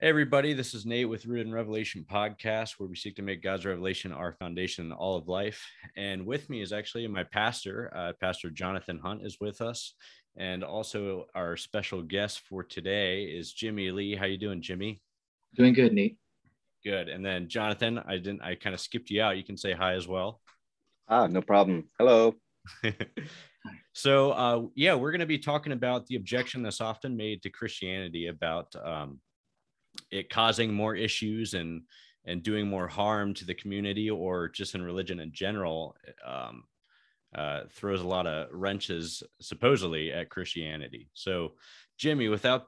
Hey, everybody, this is Nate with Rooted in Revelation podcast, where we seek to make God's revelation our foundation in all of life. And with me is actually my pastor, Pastor Jonathan Hunt is with us. And also our special guest for today is Jimmy Lee. How you doing, Jimmy? Doing good, Nate. Good. And then Jonathan, I kind of skipped you out. You can say hi as well. No problem. Hello. So, we're going to be talking about the objection that's often made to Christianity about it causing more issues and doing more harm to the community, or just in religion in general. Throws a lot of wrenches supposedly at Christianity. So Jimmy, with that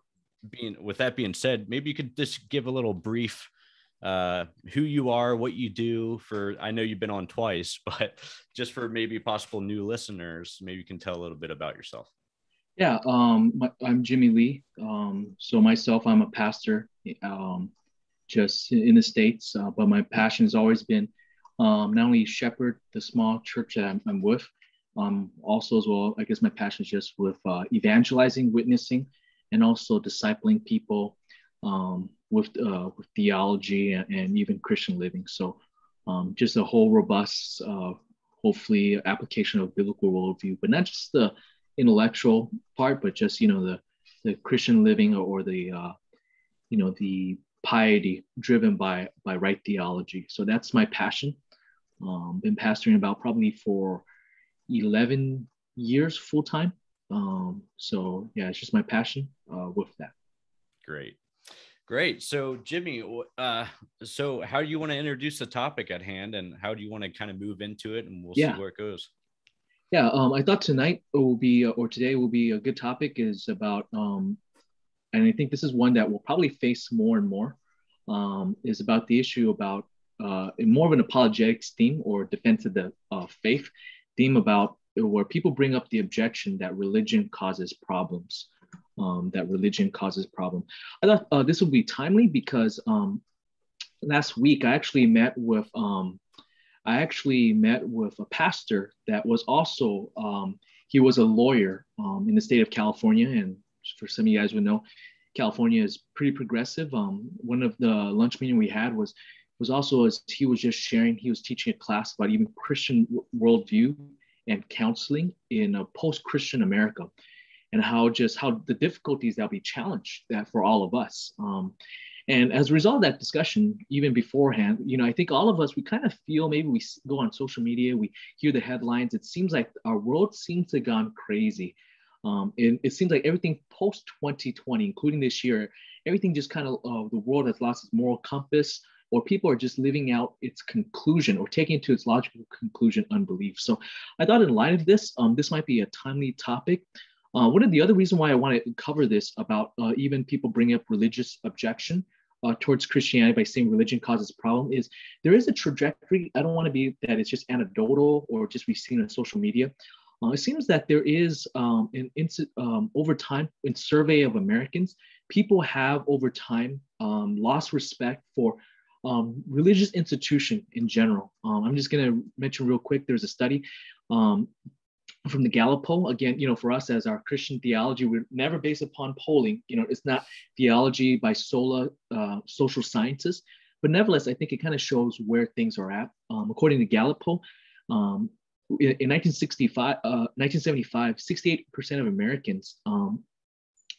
being said, maybe you could just give a little brief who you are, what you do. I know you've been on twice, but just for maybe possible new listeners, maybe you can tell a little bit about yourself. Yeah, I'm Jimmy Lee. So myself, I'm a pastor, just in the States, but my passion has always been not only shepherd the small church that I'm with, also as well, I guess my passion is just with evangelizing, witnessing, and also discipling people with theology and even Christian living. So just a whole robust, hopefully, application of biblical worldview, but not just the intellectual part, but just the Christian living or the the piety driven by right theology. So that's my passion. Been pastoring about probably for 11 years full time. So yeah, it's just my passion with that. Great. So Jimmy, so how do you want to introduce the topic at hand, and how do you want to kind of move into it, and we'll see where it goes. Yeah, I thought tonight will be, or today will be a good topic is about, and I think this is one that we'll probably face more and more, is about the issue about more of an apologetics theme or defense of the faith theme, about where people bring up the objection that religion causes problems, I thought this would be timely because last week I actually met with a pastor that was also, he was a lawyer in the state of California. And for some of you guys would know, California is pretty progressive. One of the lunch meeting we had was also, as he was just sharing, he was teaching a class about even Christian worldview and counseling in a post-Christian America, and how the difficulties that'll be challenged that for all of us. And as a result of that discussion, even beforehand, I think all of us, we kind of feel, maybe we go on social media, we hear the headlines. It seems like our world seems to have gone crazy. And it seems like everything post 2020, including this year, everything just kind of, the world has lost its moral compass, or people are just living out its conclusion or taking it to its logical conclusion, unbelief. So I thought in light of this, this might be a timely topic. One of the other reasons why I want to cover this about even people bringing up religious objection towards Christianity by saying religion causes problem is there is a trajectory. I don't want to be that it's just anecdotal or just we've seen on social media. It seems that there is over time in survey of Americans, people have over time lost respect for religious institution in general. I'm just going to mention real quick. There's a study from the Gallup poll. Again, for us as our Christian theology, we're never based upon polling. It's not theology by social sciences, but nevertheless, I think it kind of shows where things are at. According to Gallup poll, in 1975, 68% of Americans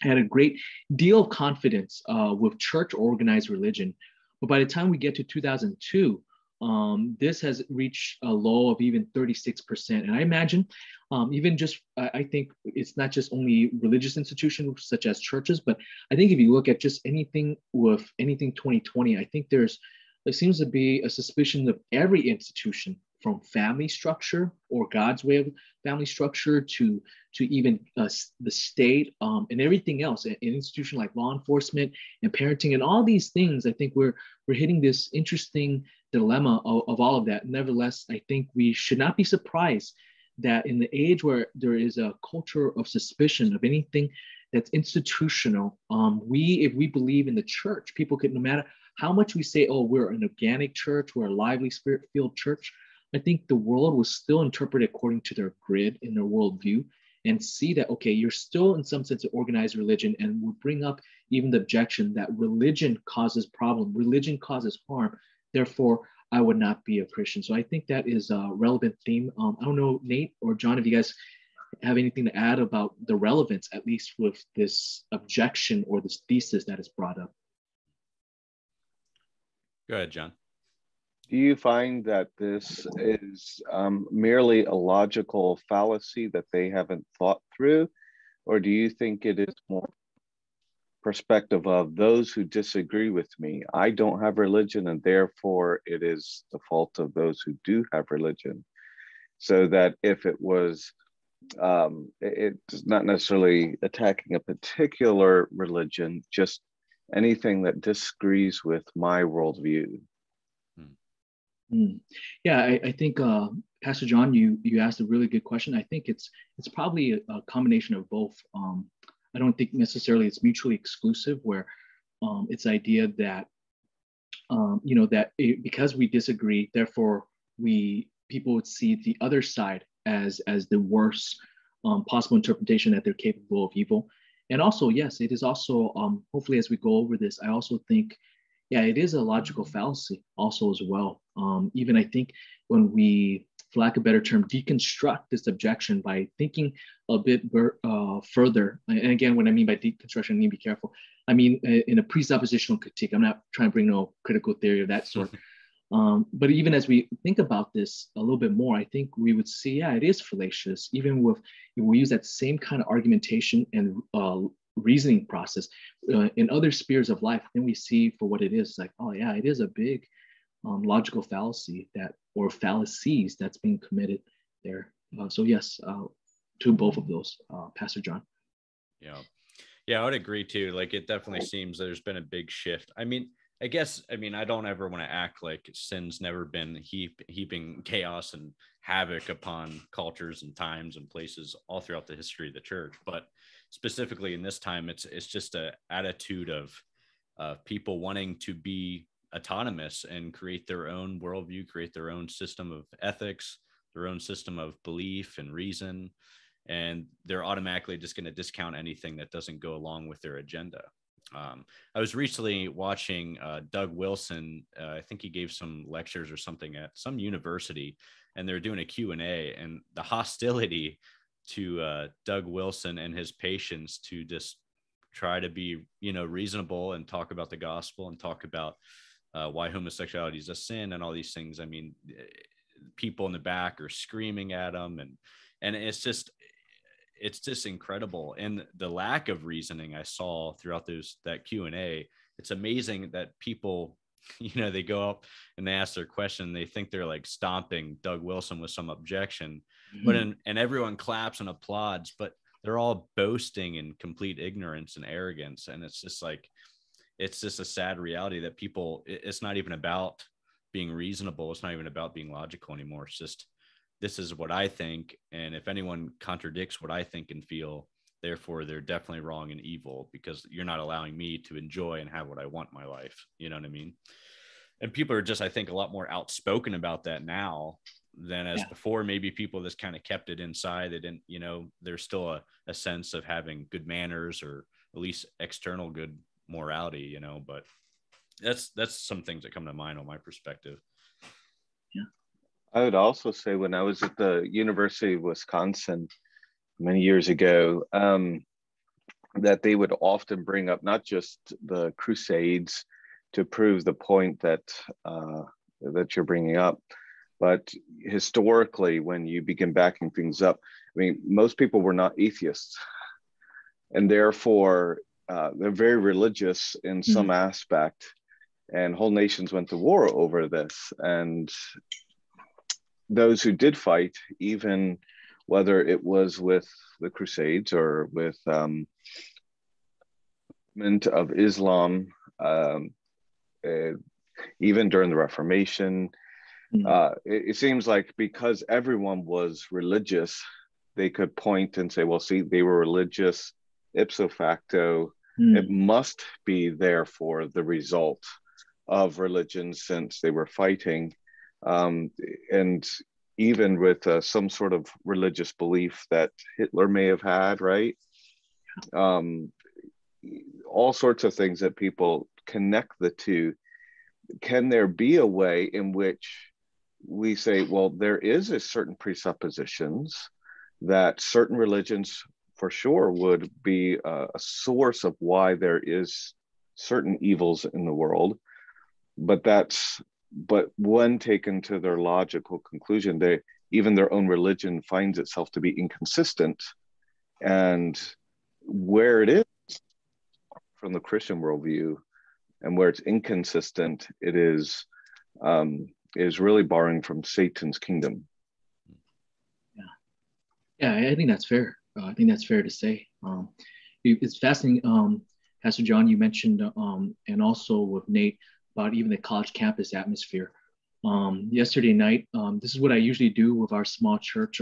had a great deal of confidence with church or organized religion. But by the time we get to 2002, this has reached a low of even 36%. And I imagine even just, I think it's not just only religious institutions such as churches, but I think if you look at just anything 2020, I think there seems to be a suspicion of every institution, from family structure or God's way of family structure to even the state and everything else, an institution like law enforcement and parenting and all these things. I think we're hitting this interesting dilemma of all of that. Nevertheless, I think we should not be surprised that in the age where there is a culture of suspicion of anything that's institutional, if we believe in the church, people could, no matter how much we say, oh, we're an organic church, we're a lively, spirit-filled church, I think the world will still interpret it according to their grid and their worldview and see that, okay, you're still in some sense an organized religion, and will bring up even the objection that religion causes problem, religion causes harm, therefore I would not be a Christian. So I think that is a relevant theme. I don't know, Nate or John, if you guys have anything to add about the relevance, at least with this objection or this thesis that is brought up. Go ahead, John. Do you find that this is merely a logical fallacy that they haven't thought through? Or do you think it is more perspective of those who disagree with me? I don't have religion, and therefore it is the fault of those who do have religion. So that if it was, it's not necessarily attacking a particular religion, just anything that disagrees with my worldview. Yeah, I think Pastor John, you asked a really good question. I think it's probably a combination of both. I don't think necessarily it's mutually exclusive, where it's the idea that because we disagree, therefore people would see the other side as the worst possible interpretation, that they're capable of evil. And also, yes, it is also hopefully as we go over this, I also think, yeah, it is a logical fallacy also as well. Even I think when we, for lack of a better term, deconstruct this objection by thinking a bit further. And again, what I mean by deconstruction, I need to be careful. I mean, in a presuppositional critique, I'm not trying to bring no critical theory of that sort. But even as we think about this a little bit more, I think we would see, yeah, it is fallacious. Even if we use that same kind of argumentation and reasoning process in other spheres of life, then we see for what it is. Like, oh yeah, it is a big logical fallacy or fallacies that's being committed there. So yes, to both of those, Pastor John. Yeah, I would agree too. Like, it definitely seems there's been a big shift. I mean, I don't ever want to act like sin's never been heaping chaos and havoc upon cultures and times and places all throughout the history of the church. But specifically in this time, it's just an attitude of people wanting to be autonomous and create their own worldview, create their own system of ethics, their own system of belief and reason. And they're automatically just going to discount anything that doesn't go along with their agenda. I was recently watching Doug Wilson. I think he gave some lectures or something at some university, and they're doing a Q&A, and the hostility to Doug Wilson and his patients to just try to be, reasonable and talk about the gospel and talk about why homosexuality is a sin and all these things. I mean, people in the back are screaming at him, and it's just incredible. And the lack of reasoning I saw throughout that Q&A, it's amazing that people, they go up and they ask their question. They think they're like stomping Doug Wilson with some objection, but and everyone claps and applauds, but they're all boasting in complete ignorance and arrogance. And it's just a sad reality that people, it's not even about being reasonable. It's not even about being logical anymore. It's just, this is what I think. And if anyone contradicts what I think and feel, therefore they're definitely wrong and evil, because you're not allowing me to enjoy and have what I want in my life. You know what I mean? And people are just, I think, a lot more outspoken about that now than as before. Maybe people just kind of kept it inside. They didn't, there's still a sense of having good manners, or at least external good morality, but that's some things that come to mind on my perspective. Yeah. I would also say, when I was at the University of Wisconsin many years ago, that they would often bring up not just the Crusades to prove the point that you're bringing up, but historically, when you begin backing things up, I mean, most people were not atheists, and therefore they're very religious in some aspect, and whole nations went to war over this. And those who did fight, even whether it was with the Crusades or with of Islam, even during the Reformation, it seems like because everyone was religious, they could point and say, well, see, they were religious ipso facto. It must be therefore the result of religion, since they were fighting. And even with some sort of religious belief that Hitler may have had, right? all sorts of things that people connect the two. Can there be a way in which we say, well, there is a certain presuppositions that certain religions for sure would be a source of why there is certain evils in the world, but when taken to their logical conclusion, even their own religion finds itself to be inconsistent. And where it is from the Christian worldview and where it's inconsistent, it is really borrowing from Satan's kingdom. Yeah, I think that's fair. I think that's fair to say. It's fascinating, Pastor John, you mentioned, and also with Nate, about even the college campus atmosphere. Yesterday night, this is what I usually do with our small church,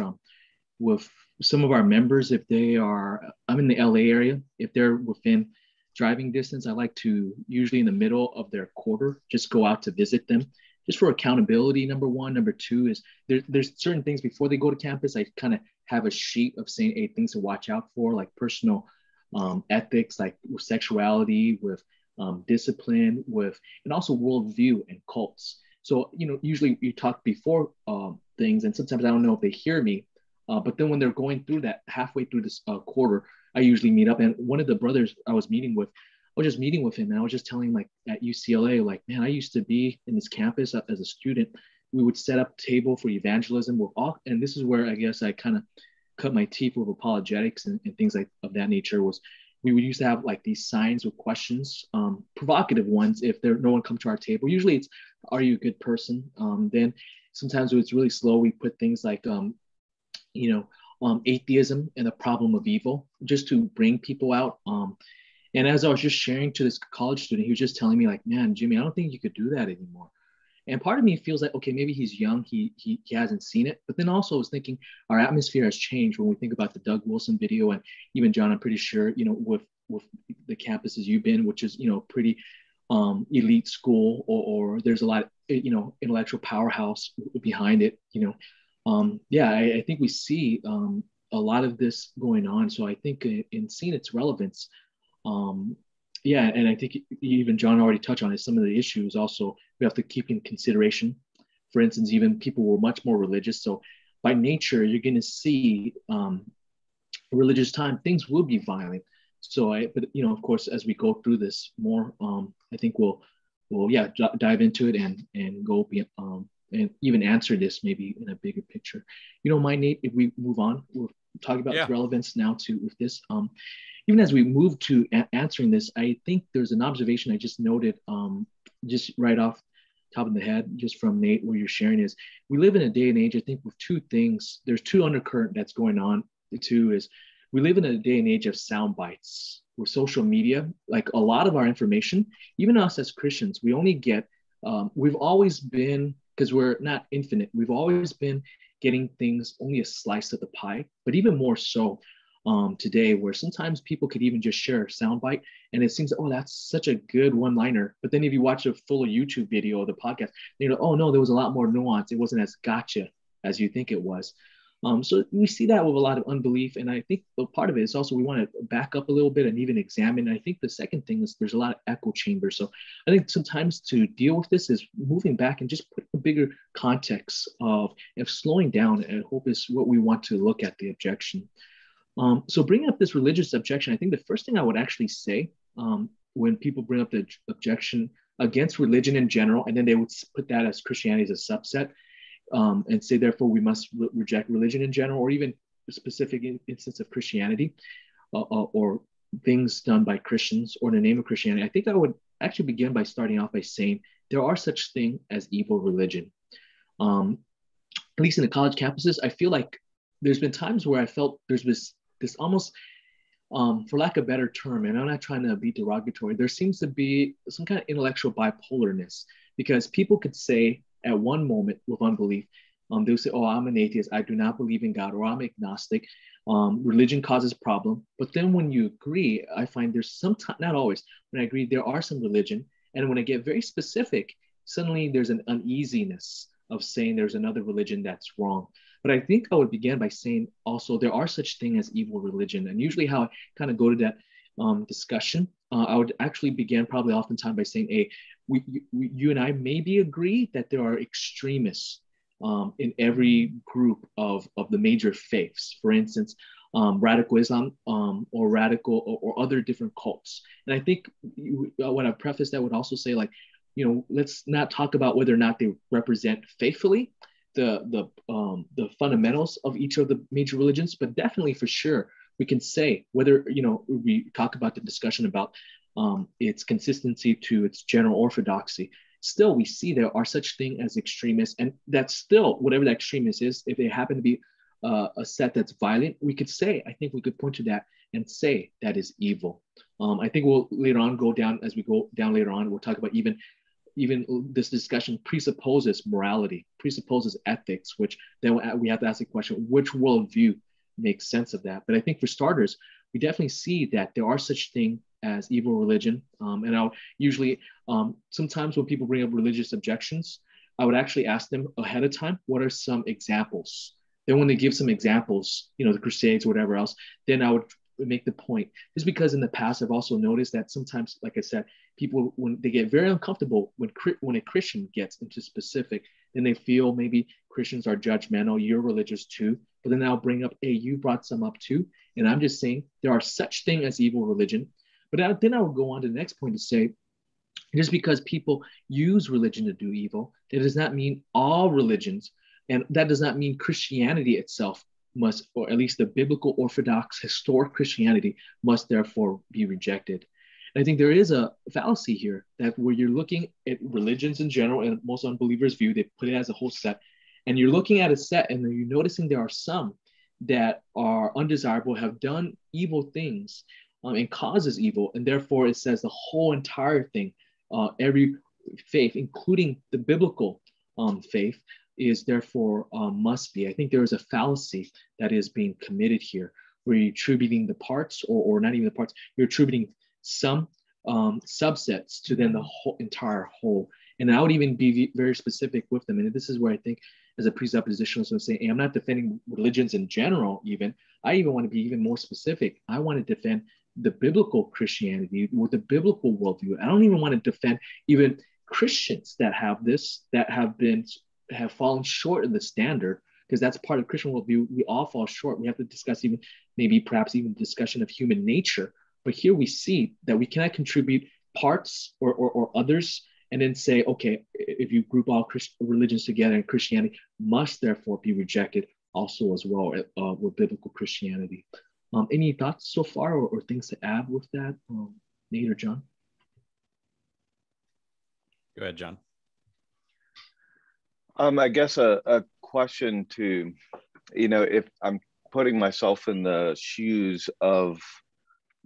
with some of our members. If they are, I'm in the LA area, if they're within driving distance, I like to usually in the middle of their quarter, just go out to visit them, just for accountability, number one. Number two is there's certain things before they go to campus, I kind of have a sheet of saying, hey, things to watch out for, like personal ethics, like with sexuality, with discipline, and also worldview and cults. So, usually you talk before things, and sometimes I don't know if they hear me, but then when they're going through that halfway through this quarter, I usually meet up. And one of the brothers I was just meeting with him, and I was just telling him, like, at UCLA, like, man, I used to be in this campus as a student. We would set up table for evangelism with all, and this is where I guess I kind of cut my teeth with apologetics and things like of that nature. Was we would used to have like these signs with questions, provocative ones. If no one come to our table, usually it's, are you a good person? Then sometimes when it's really slow, we put things like, atheism and the problem of evil, just to bring people out. And as I was just sharing to this college student, he was just telling me, like, man, Jimmy, I don't think you could do that anymore. And part of me feels like, okay, maybe he's young, he hasn't seen it. But then also I was thinking our atmosphere has changed when we think about the Doug Wilson video. And even John, I'm pretty sure, with the campuses you've been, which is, pretty elite school, or there's a lot, intellectual powerhouse behind it, I think we see a lot of this going on. So I think in seeing its relevance, and I think even John already touched on it, some of the issues also we have to keep in consideration. For instance, even people were much more religious. So by nature, you're going to see religious time, things will be violent. So but of course, as we go through this more, I think we'll dive into it and go and even answer this maybe in a bigger picture. Mind, Nate, if we move on, we'll talk about its relevance now to with this. Even as we move to answering this, I think there's an observation I just noted, just right off top of the head, just from Nate, where you're sharing is, we live in a day and age, I think, with two things. There's two undercurrent that's going on. The two is we live in a day and age of sound bites with social media. Like a lot of our information, even us as Christians, we only get, we've always been, because we're not infinite, we've always been getting things, only a slice of the pie, but even more so today, where sometimes people could even just share a soundbite and it seems, oh, that's such a good one-liner. But then if you watch a full YouTube video or the podcast, oh no, there was a lot more nuance. It wasn't as gotcha as you think it was. So we see that with a lot of unbelief. And I think part of it is also we want to back up a little bit and even examine. I think the second thing is there's a lot of echo chambers. So I think sometimes to deal with this is moving back and just put a bigger context of slowing down, and I hope is what we want to look at the objection. So bringing up this religious objection, I think the first thing I would actually say when people bring up the objection against religion in general, and then they would put that as Christianity as a subset, and say, therefore, we must reject religion in general, or even a specific instance of Christianity or things done by Christians or in the name of Christianity. I think I would actually begin by starting off by saying there are such thing as evil religion. At least in the college campuses, I feel like there's been times where I felt there's this almost, for lack of a better term, and I'm not trying to be derogatory, there seems to be some kind of intellectual bipolarness, because people could say at one moment with unbelief, they'll say, oh, I'm an atheist, I do not believe in God, or I'm agnostic, religion causes problem. But then when you agree, I find there's sometimes, not always, when I agree, there are some religion. And when I get very specific, suddenly there's an uneasiness of saying there's another religion that's wrong. But I think I would begin by saying also there are such thing as evil religion. And usually how I kind of go to that discussion, I would actually begin probably oftentimes by saying, hey, you and I maybe agree that there are extremists in every group of the major faiths. For instance, radical Islam or radical or other different cults. And I think when I preface that would also say, like, let's not talk about whether or not they represent faithfully the fundamentals of each of the major religions, but definitely for sure we can say whether we talk about the discussion about its consistency to its general orthodoxy. Still, we see there are such thing as extremists, and that's still whatever that extremist is. If they happen to be a set that's violent, we could say, I think we could point to that and say that is evil. I think we'll later on go down as we go down later on. We'll talk about even this discussion presupposes morality, presupposes ethics, which then we have to ask the question, which worldview makes sense of that? But I think for starters, we definitely see that there are such things as evil religion. And I'll usually, sometimes when people bring up religious objections, I would actually ask them ahead of time, what are some examples? Then when they give some examples, the Crusades or whatever else, then I would make the point. Just because in the past, I've also noticed that sometimes, like I said, people, when they get very uncomfortable when a Christian gets into specific, then they feel maybe Christians are judgmental, you're religious too. But then I'll bring up, hey, you brought some up too. And I'm just saying there are such thing as evil religion. But then I would go on to the next point to say, just because people use religion to do evil, that does not mean all religions, and that does not mean Christianity itself must, or at least the biblical Orthodox historic Christianity must therefore be rejected. And I think there is a fallacy here that where you're looking at religions in general, and most unbelievers view, they put it as a whole set, and you're looking at a set and you're noticing there are some that are undesirable, have done evil things and causes evil, and therefore it says the whole entire thing, every faith, including the biblical faith, is therefore must be. I think there is a fallacy that is being committed here, where you're attributing the parts, or not even the parts, you're attributing some subsets to then the whole entire whole. And I would even be very specific with them. And this is where I think, as a presuppositionalist, I'm saying, hey, I'm not defending religions in general. I even want to be even more specific. I want to defend the biblical Christianity with the biblical worldview. I don't even want to defend even Christians that have this, that have fallen short of the standard, because that's part of Christian worldview. We all fall short. We have to discuss even perhaps even discussion of human nature. But here we see that we cannot contribute parts or others and then say, okay, if you group all religions together, and Christianity must therefore be rejected also as well with biblical Christianity. Any thoughts so far, or things to add with that, Nate or John? Go ahead, John. I guess a question to, if I'm putting myself in the shoes of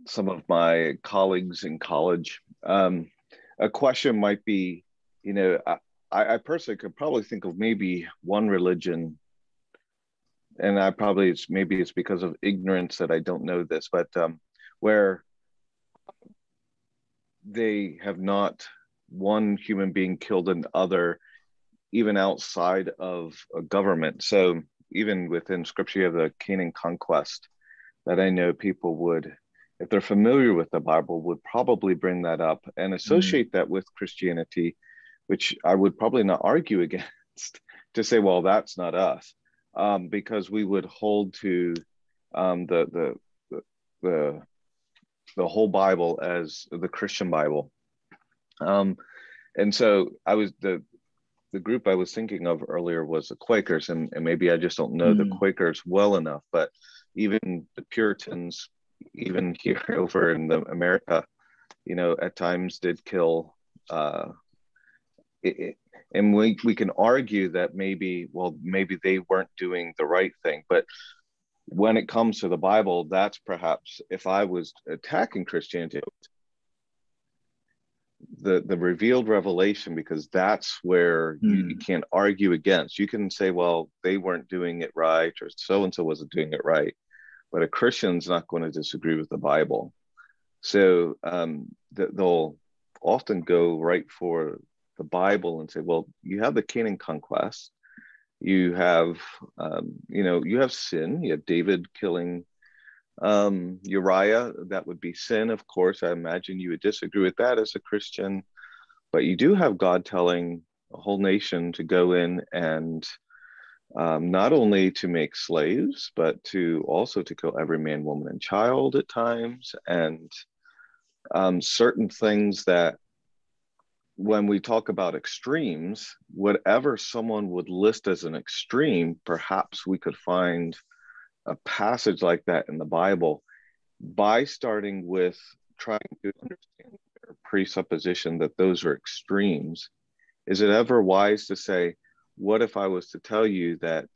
some of my colleagues in college, a question might be, I personally could probably think of maybe one religion, and maybe it's because of ignorance that I don't know this, but where they have not one human being killed another, even outside of a government. So even within scripture, you have the Canaan conquest that I know people would, if they're familiar with the Bible, would probably bring that up and associate that with Christianity, which I would probably not argue against, to say, well, that's not us, because we would hold to the whole Bible as the Christian Bible. And so the group I was thinking of earlier was the Quakers, and maybe I just don't know the Quakers well enough, but even the Puritans, even here over in America, at times did kill, and we can argue that maybe they weren't doing the right thing, but when it comes to the Bible, that's perhaps, if I was attacking Christianity, the revealed revelation, because that's where you can't argue against. You can say, well, they weren't doing it right, or so-and-so wasn't doing it right, but a Christian's not going to disagree with the Bible. So they'll often go right for the Bible and say, well, you have the Canaan conquest, you have, you have sin, you have David killing Uriah, that would be sin, of course. I imagine you would disagree with that as a Christian. But you do have God telling a whole nation to go in and not only to make slaves, but to also to kill every man, woman, and child at times, and certain things that when we talk about extremes, whatever someone would list as an extreme, perhaps we could find a passage like that in the Bible by starting with trying to understand their presupposition that those are extremes. Is it ever wise to say, what if I was to tell you that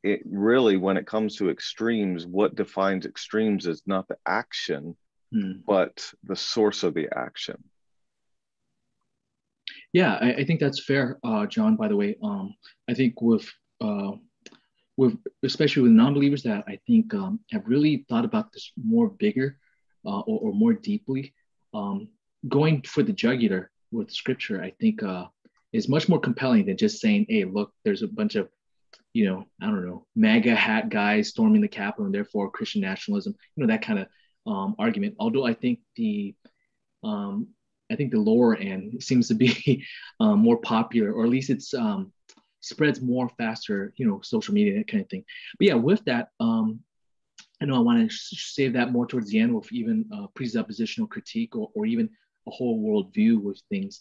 it really, when it comes to extremes, what defines extremes is not the action, but the source of the action? Yeah, I think that's fair, John. By the way, I think with especially with non-believers that I think have really thought about this more bigger or more deeply, going for the jugular with Scripture, I think is much more compelling than just saying, "Hey, look, there's a bunch of I don't know, MAGA hat guys storming the Capitol, and therefore Christian nationalism," that kind of argument. Although I think the lower end seems to be more popular, or at least it's spreads more faster, social media, that kind of thing. But yeah, with that, I know I want to save that more towards the end with even presuppositional critique or even a whole worldview with things.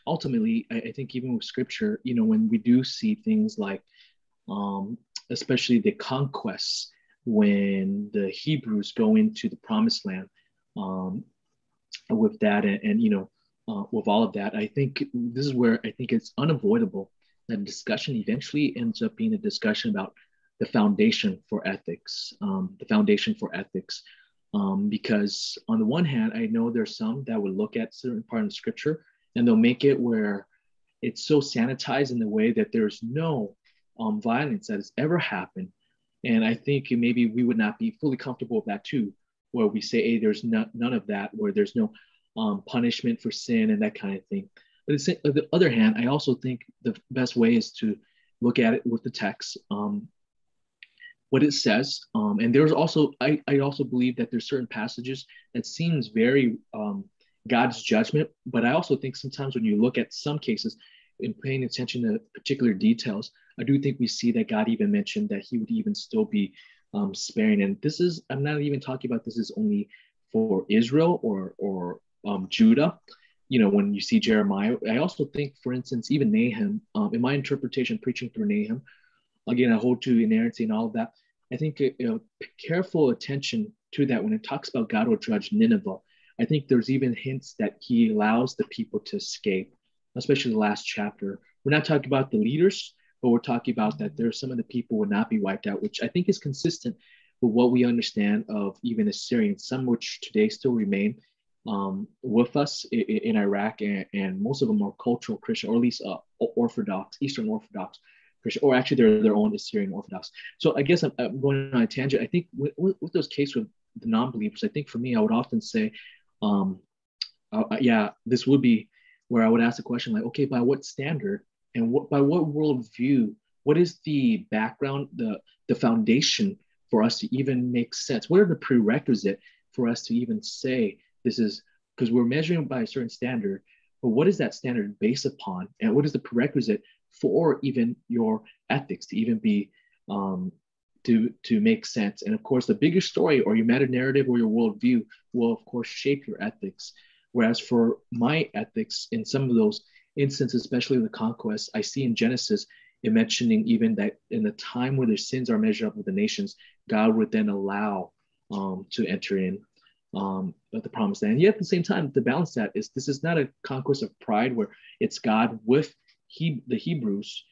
Ultimately, I think even with Scripture, when we do see things like, especially the conquests, when the Hebrews go into the Promised Land, with that and with all of that, I think this is where I think it's unavoidable that discussion eventually ends up being a discussion about the foundation for ethics, because on the one hand, I know there's some that would look at certain part of Scripture and they'll make it where it's so sanitized in the way that there's no violence that has ever happened. And I think maybe we would not be fully comfortable with that too, where we say, hey, there's none of that, where there's no punishment for sin and that kind of thing. But on the other hand, I also think the best way is to look at it with the text, what it says. And there's also, I also believe that there's certain passages that seems very God's judgment. But I also think sometimes when you look at some cases and paying attention to particular details, I do think we see that God even mentioned that he would even still be sparing. And this is, I'm not even talking about this is only for Israel or Judah. When you see Jeremiah, I also think, for instance, even Nahum, in my interpretation, preaching through Nahum, again, I hold to inerrancy and all of that. I think careful attention to that when it talks about God will judge Nineveh. I think there's even hints that he allows the people to escape, especially the last chapter. We're not talking about the leaders, but we're talking about that there are some of the people would not be wiped out, which I think is consistent with what we understand of even Assyrians, some which today still remain with us in Iraq, and most of them are cultural Christian, or at least Orthodox, Eastern Orthodox Christian, or actually they're their own Assyrian Orthodox. So I guess I'm going on a tangent. I think with those cases with the non-believers, I think for me, I would often say, this would be where I would ask the question like, okay, by what standard and by what worldview, what is the background, the foundation for us to even make sense? What are the prerequisite for us to even say this is, because we're measuring by a certain standard, but what is that standard based upon? And what is the prerequisite for even your ethics to even be, to make sense? And of course, the bigger story or your meta narrative or your worldview will of course shape your ethics. Whereas for my ethics, in some of those instances, especially the conquest, I see in Genesis, it mentioning even that in the time where their sins are measured up with the nations, God would then allow to enter in the promised land. And yet at the same time, to balance that is this is not a conquest of pride where it's God with the Hebrews,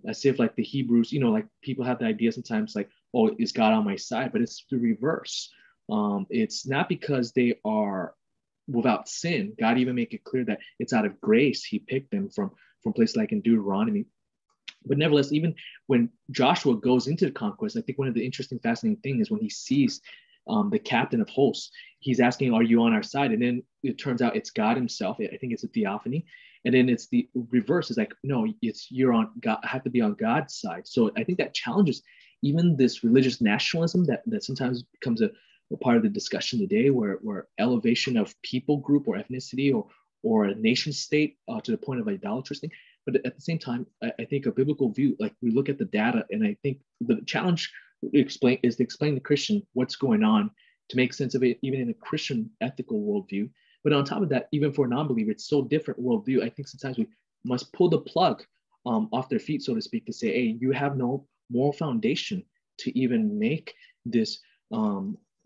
as if like the Hebrews, like people have the idea sometimes like, oh, is God on my side? But it's the reverse. It's not because they are without sin. God even make it clear that it's out of grace he picked them from places like in Deuteronomy. But nevertheless, even when Joshua goes into the conquest, I think one of the interesting, fascinating things is when he sees the captain of hosts, he's asking, are you on our side? And then it turns out it's God himself. I think it's a theophany. And then it's the reverse. It's like, no, you're on God. I have to be on God's side. So I think that challenges even this religious nationalism that sometimes becomes a part of the discussion today, where elevation of people group or ethnicity or a nation state to the point of idolatrous thing. But at the same time, I think a biblical view, like we look at the data, and I think the challenge is to explain to Christian what's going on, to make sense of it, even in a Christian ethical worldview. But on top of that, even for a non-believer, it's so different worldview. I think sometimes we must pull the plug off their feet, so to speak, to say, hey, you have no moral foundation to even make this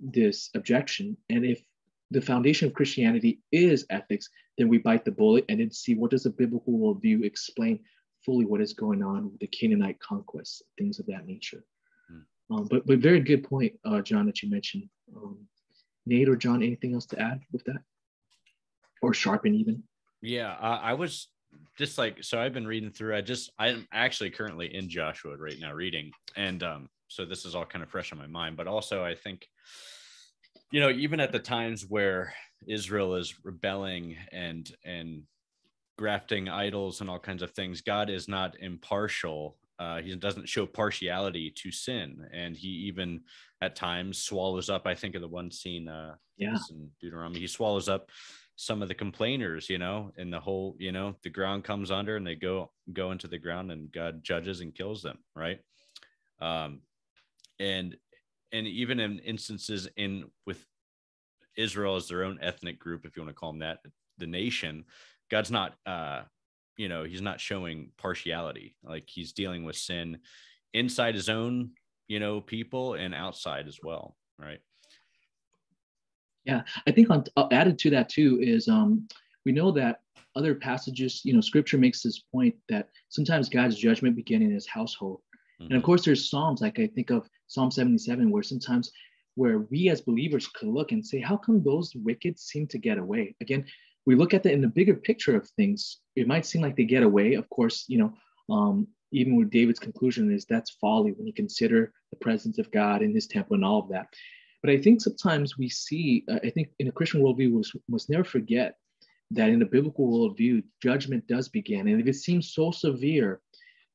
this objection. And if the foundation of Christianity is ethics, then we bite the bullet and then see what does a biblical worldview explain fully what is going on with the Canaanite conquests, things of that nature. But very good point, John, that you mentioned. Nate or John, anything else to add with that? Or sharpen even? Yeah, I was just like, so I've been reading through, I'm actually currently in Joshua right now reading. And so this is all kind of fresh on my mind, but also I think, even at the times where Israel is rebelling and grafting idols and all kinds of things, God is not impartial. He doesn't show partiality to sin. And he even at times swallows up, I think of the one scene in Deuteronomy, he swallows up some of the complainers, and the whole, the ground comes under and they go into the ground and God judges and kills them. Right. And even in instances with Israel as their own ethnic group, if you want to call them that, the nation, God's not, he's not showing partiality. Like he's dealing with sin inside his own, people and outside as well. Right. Yeah, I think added to that too is we know that other passages, Scripture makes this point that sometimes God's judgment begin in His household, and of course there's Psalms, like I think of Psalm 77, where we as believers could look and say, how come those wicked seem to get away? Again, we look at that in the bigger picture of things. It might seem like they get away. Of course, even with David's conclusion is that's folly when you consider the presence of God in His temple and all of that. But I think sometimes we see, I think in a Christian worldview, we must never forget that in a biblical worldview, judgment does begin. And if it seems so severe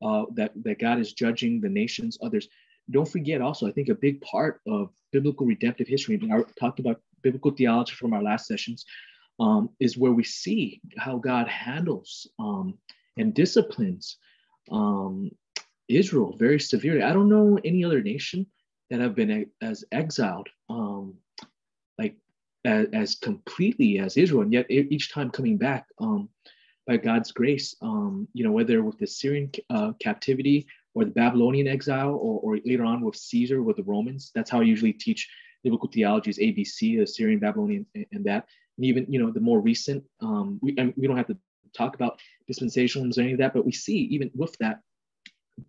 that God is judging the nations, others, don't forget also, I think a big part of biblical redemptive history, I talked about biblical theology from our last sessions, is where we see how God handles and disciplines Israel very severely. I don't know any other nation that have been as exiled, as completely as Israel, and yet each time coming back by God's grace, whether with the Syrian captivity or the Babylonian exile, or later on with Caesar, with the Romans. That's how I usually teach biblical theology is ABC, the Syrian, Babylonian, and that. And even, the more recent, we don't have to talk about dispensationalism or any of that, but we see even with that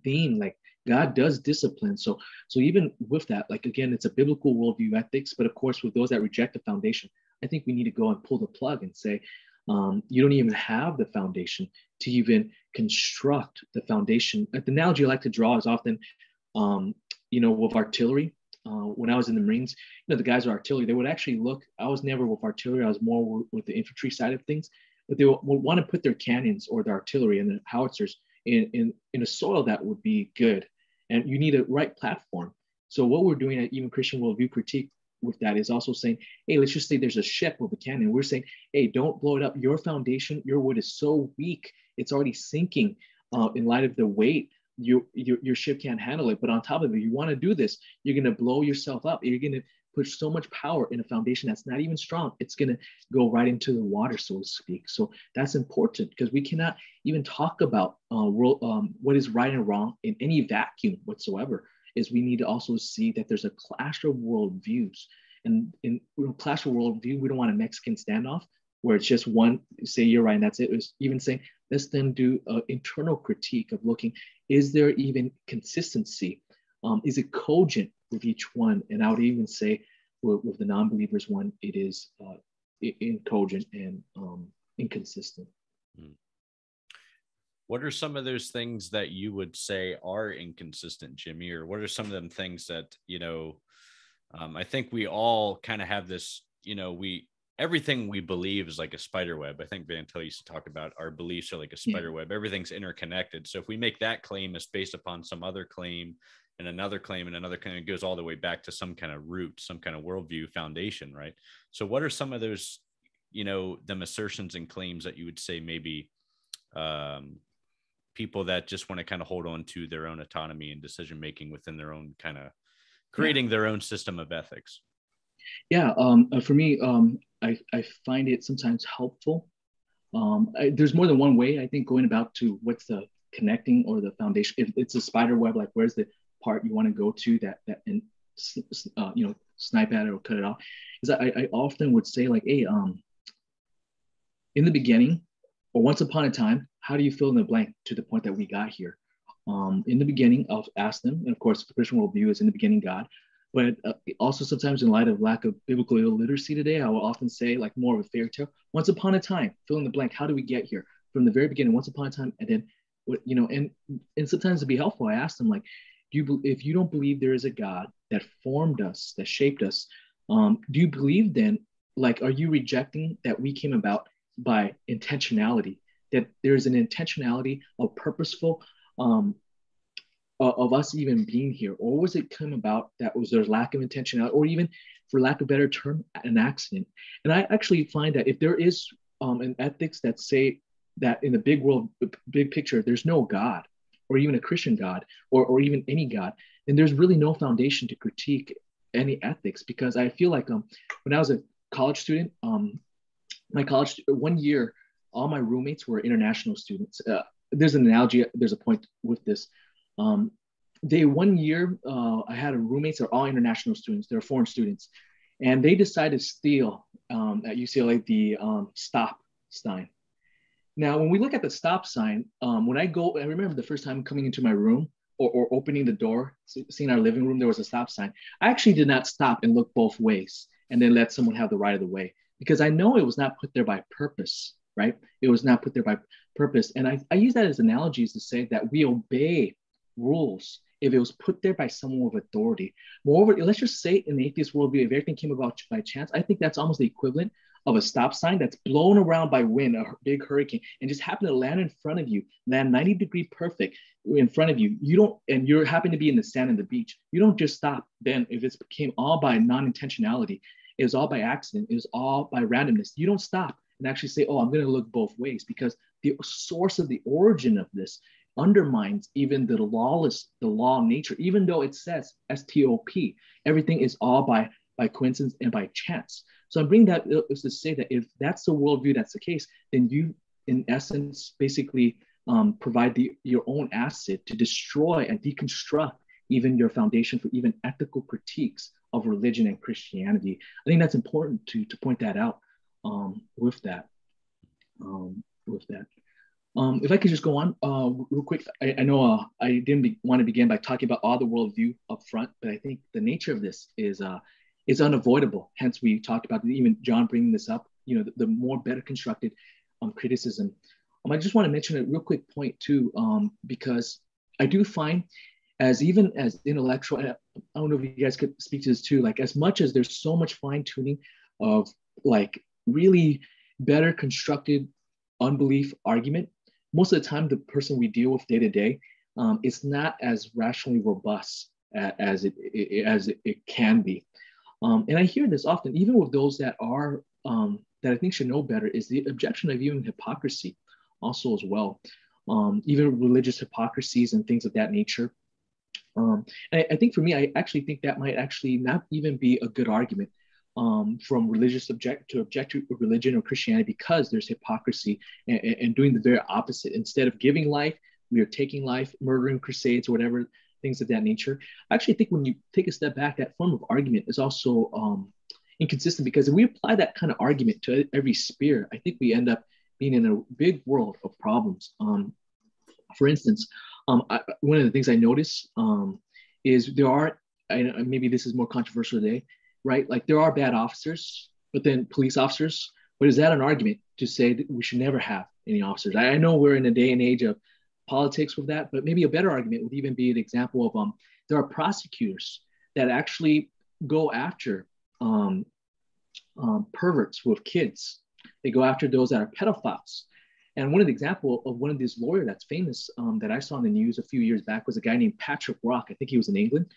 theme, like God does discipline. So even with that, like, again, it's a biblical worldview ethics, but of course, with those that reject the foundation, I think we need to go and pull the plug and say, you don't even have the foundation to even construct the foundation. The analogy I like to draw is often, with artillery. When I was in the Marines, the guys are artillery. They would actually look. I was never with artillery. I was more with the infantry side of things. But they would want to put their cannons or the artillery and the howitzers in a soil that would be good, and you need a right platform. So what we're doing at even Christian Worldview Critique with that is also saying, hey, let's just say there's a ship with a cannon. We're saying, hey, don't blow it up. Your foundation, your wood is so weak, it's already sinking in light of the weight. Your ship can't handle it. But on top of it, you want to do this, you're going to blow yourself up. You're going to put so much power in a foundation that's not even strong. It's going to go right into the water, so to speak. So that's important, because we cannot even talk about what is right and wrong in any vacuum whatsoever. Is we need to also see that there's a clash of worldviews. And in clash of worldview, we don't want a Mexican standoff where it's just one, say you're right and that's it. It's even saying, let's then do an internal critique of looking, is there even consistency? Is it cogent with each one? And I would even say with the non-believers one, it is incogent and inconsistent. What are some of those things that you would say are inconsistent, Jimmy? Or what are some of them things that, I think we all kind of have this, everything we believe is like a spider web. I think Van Til used to talk about our beliefs are like a spider web. Everything's interconnected. So if we make that claim, it's based upon some other claim, and another claim and another claim. It goes all the way back to some kind of root, some kind of worldview foundation, right? So what are some of those, them assertions and claims that you would say maybe people that just want to kind of hold on to their own autonomy and decision making within their own kind of creating their own system of ethics? Yeah, for me, I find it sometimes helpful. There's more than one way, I think, going about to what's the connecting or the foundation. If it's a spider web, like where's the part you want to go to that and snipe at it or cut it off? Is that I often would say like, hey, in the beginning or once upon a time, how do you fill in the blank to the point that we got here? In the beginning, I'll ask them, and of course, the Christian worldview is in the beginning God. But also sometimes in light of lack of biblical illiteracy today, I will often say like more of a fairy tale. Once upon a time, fill in the blank. How do we get here? From the very beginning, once upon a time, and then, and sometimes to be helpful, I ask them like, if you don't believe there is a God that formed us, that shaped us, do you believe then, like, are you rejecting that we came about by intentionality, that there's an intentionality of purposeful, of us even being here, or was it come about that was there's lack of intentionality, or even, for lack of a better term, an accident? And I actually find that if there is an ethics that say that in the big world, big picture, there's no God, or even a Christian God, or even any God, then there's really no foundation to critique any ethics. Because I feel like when I was a college student, my college 1 year, all my roommates were international students. There's an analogy, there's a point with this. Day 1 year, I had roommates that are all international students. They're foreign students. And they decided to steal at UCLA the stop sign. Now, when we look at the stop sign, when I remember the first time coming into my room or opening the door, seeing our living room, there was a stop sign. I actually did not stop and look both ways and then let someone have the right of the way, because I know it was not put there by purpose, right? It was not put there by purpose. And I use that as analogies to say that we obey rules if it was put there by someone with authority. Moreover, let's just say in the atheist worldview, if everything came about by chance, I think that's almost the equivalent of a stop sign that's blown around by wind, a big hurricane, and just happened to land in front of you, land 90-degree perfect in front of you. You don't, and you happen to be in the sand and the beach. You don't just stop then if it became all by non-intentionality. It was all by accident. It was all by randomness. You don't stop and actually say, oh, I'm going to look both ways, because the source of the origin of this undermines even the law of nature, even though it says STOP, everything is all by coincidence and by chance. So I'm bringing that is to say that if that's the worldview, that's the case, then you, in essence, basically provide your own asset to destroy and deconstruct even your foundation for even ethical critiques of religion and Christianity. I think that's important to point that out with that. If I could just go on real quick, I know I didn't want to begin by talking about all the worldview up front, but I think the nature of this is unavoidable. Hence, we talked about even John bringing this up. The more better constructed criticism. I just want to mention a real quick point too, because I do find, as even as intellectual, I don't know if you guys could speak to this too. Like, as much as there's so much fine tuning of like really better constructed unbelief argument, most of the time the person we deal with day to day, it's not as rationally robust as it can be. And I hear this often, even with those that are that I think should know better, is the objection of even hypocrisy, also as well, even religious hypocrisies and things of that nature. And I think for me, I actually think that might actually not even be a good argument from religious to object to religion or Christianity, because there's hypocrisy and doing the very opposite. Instead of giving life, we are taking life, murdering crusades or whatever, things of that nature. I actually think when you take a step back, that form of argument is also inconsistent, because if we apply that kind of argument to every sphere, I think we end up being in a big world of problems. For instance, one of the things I notice is there are, maybe this is more controversial today, right? Like, there are bad officers, but then police officers. But is that an argument to say that we should never have any officers? I know we're in a day and age of politics with that, but maybe a better argument would even be an example of there are prosecutors that actually go after perverts with kids. They go after those that are pedophiles. And one of the example of one of these lawyer that's famous that I saw in the news a few years back was a guy named Patrick Rock. I think he was in England,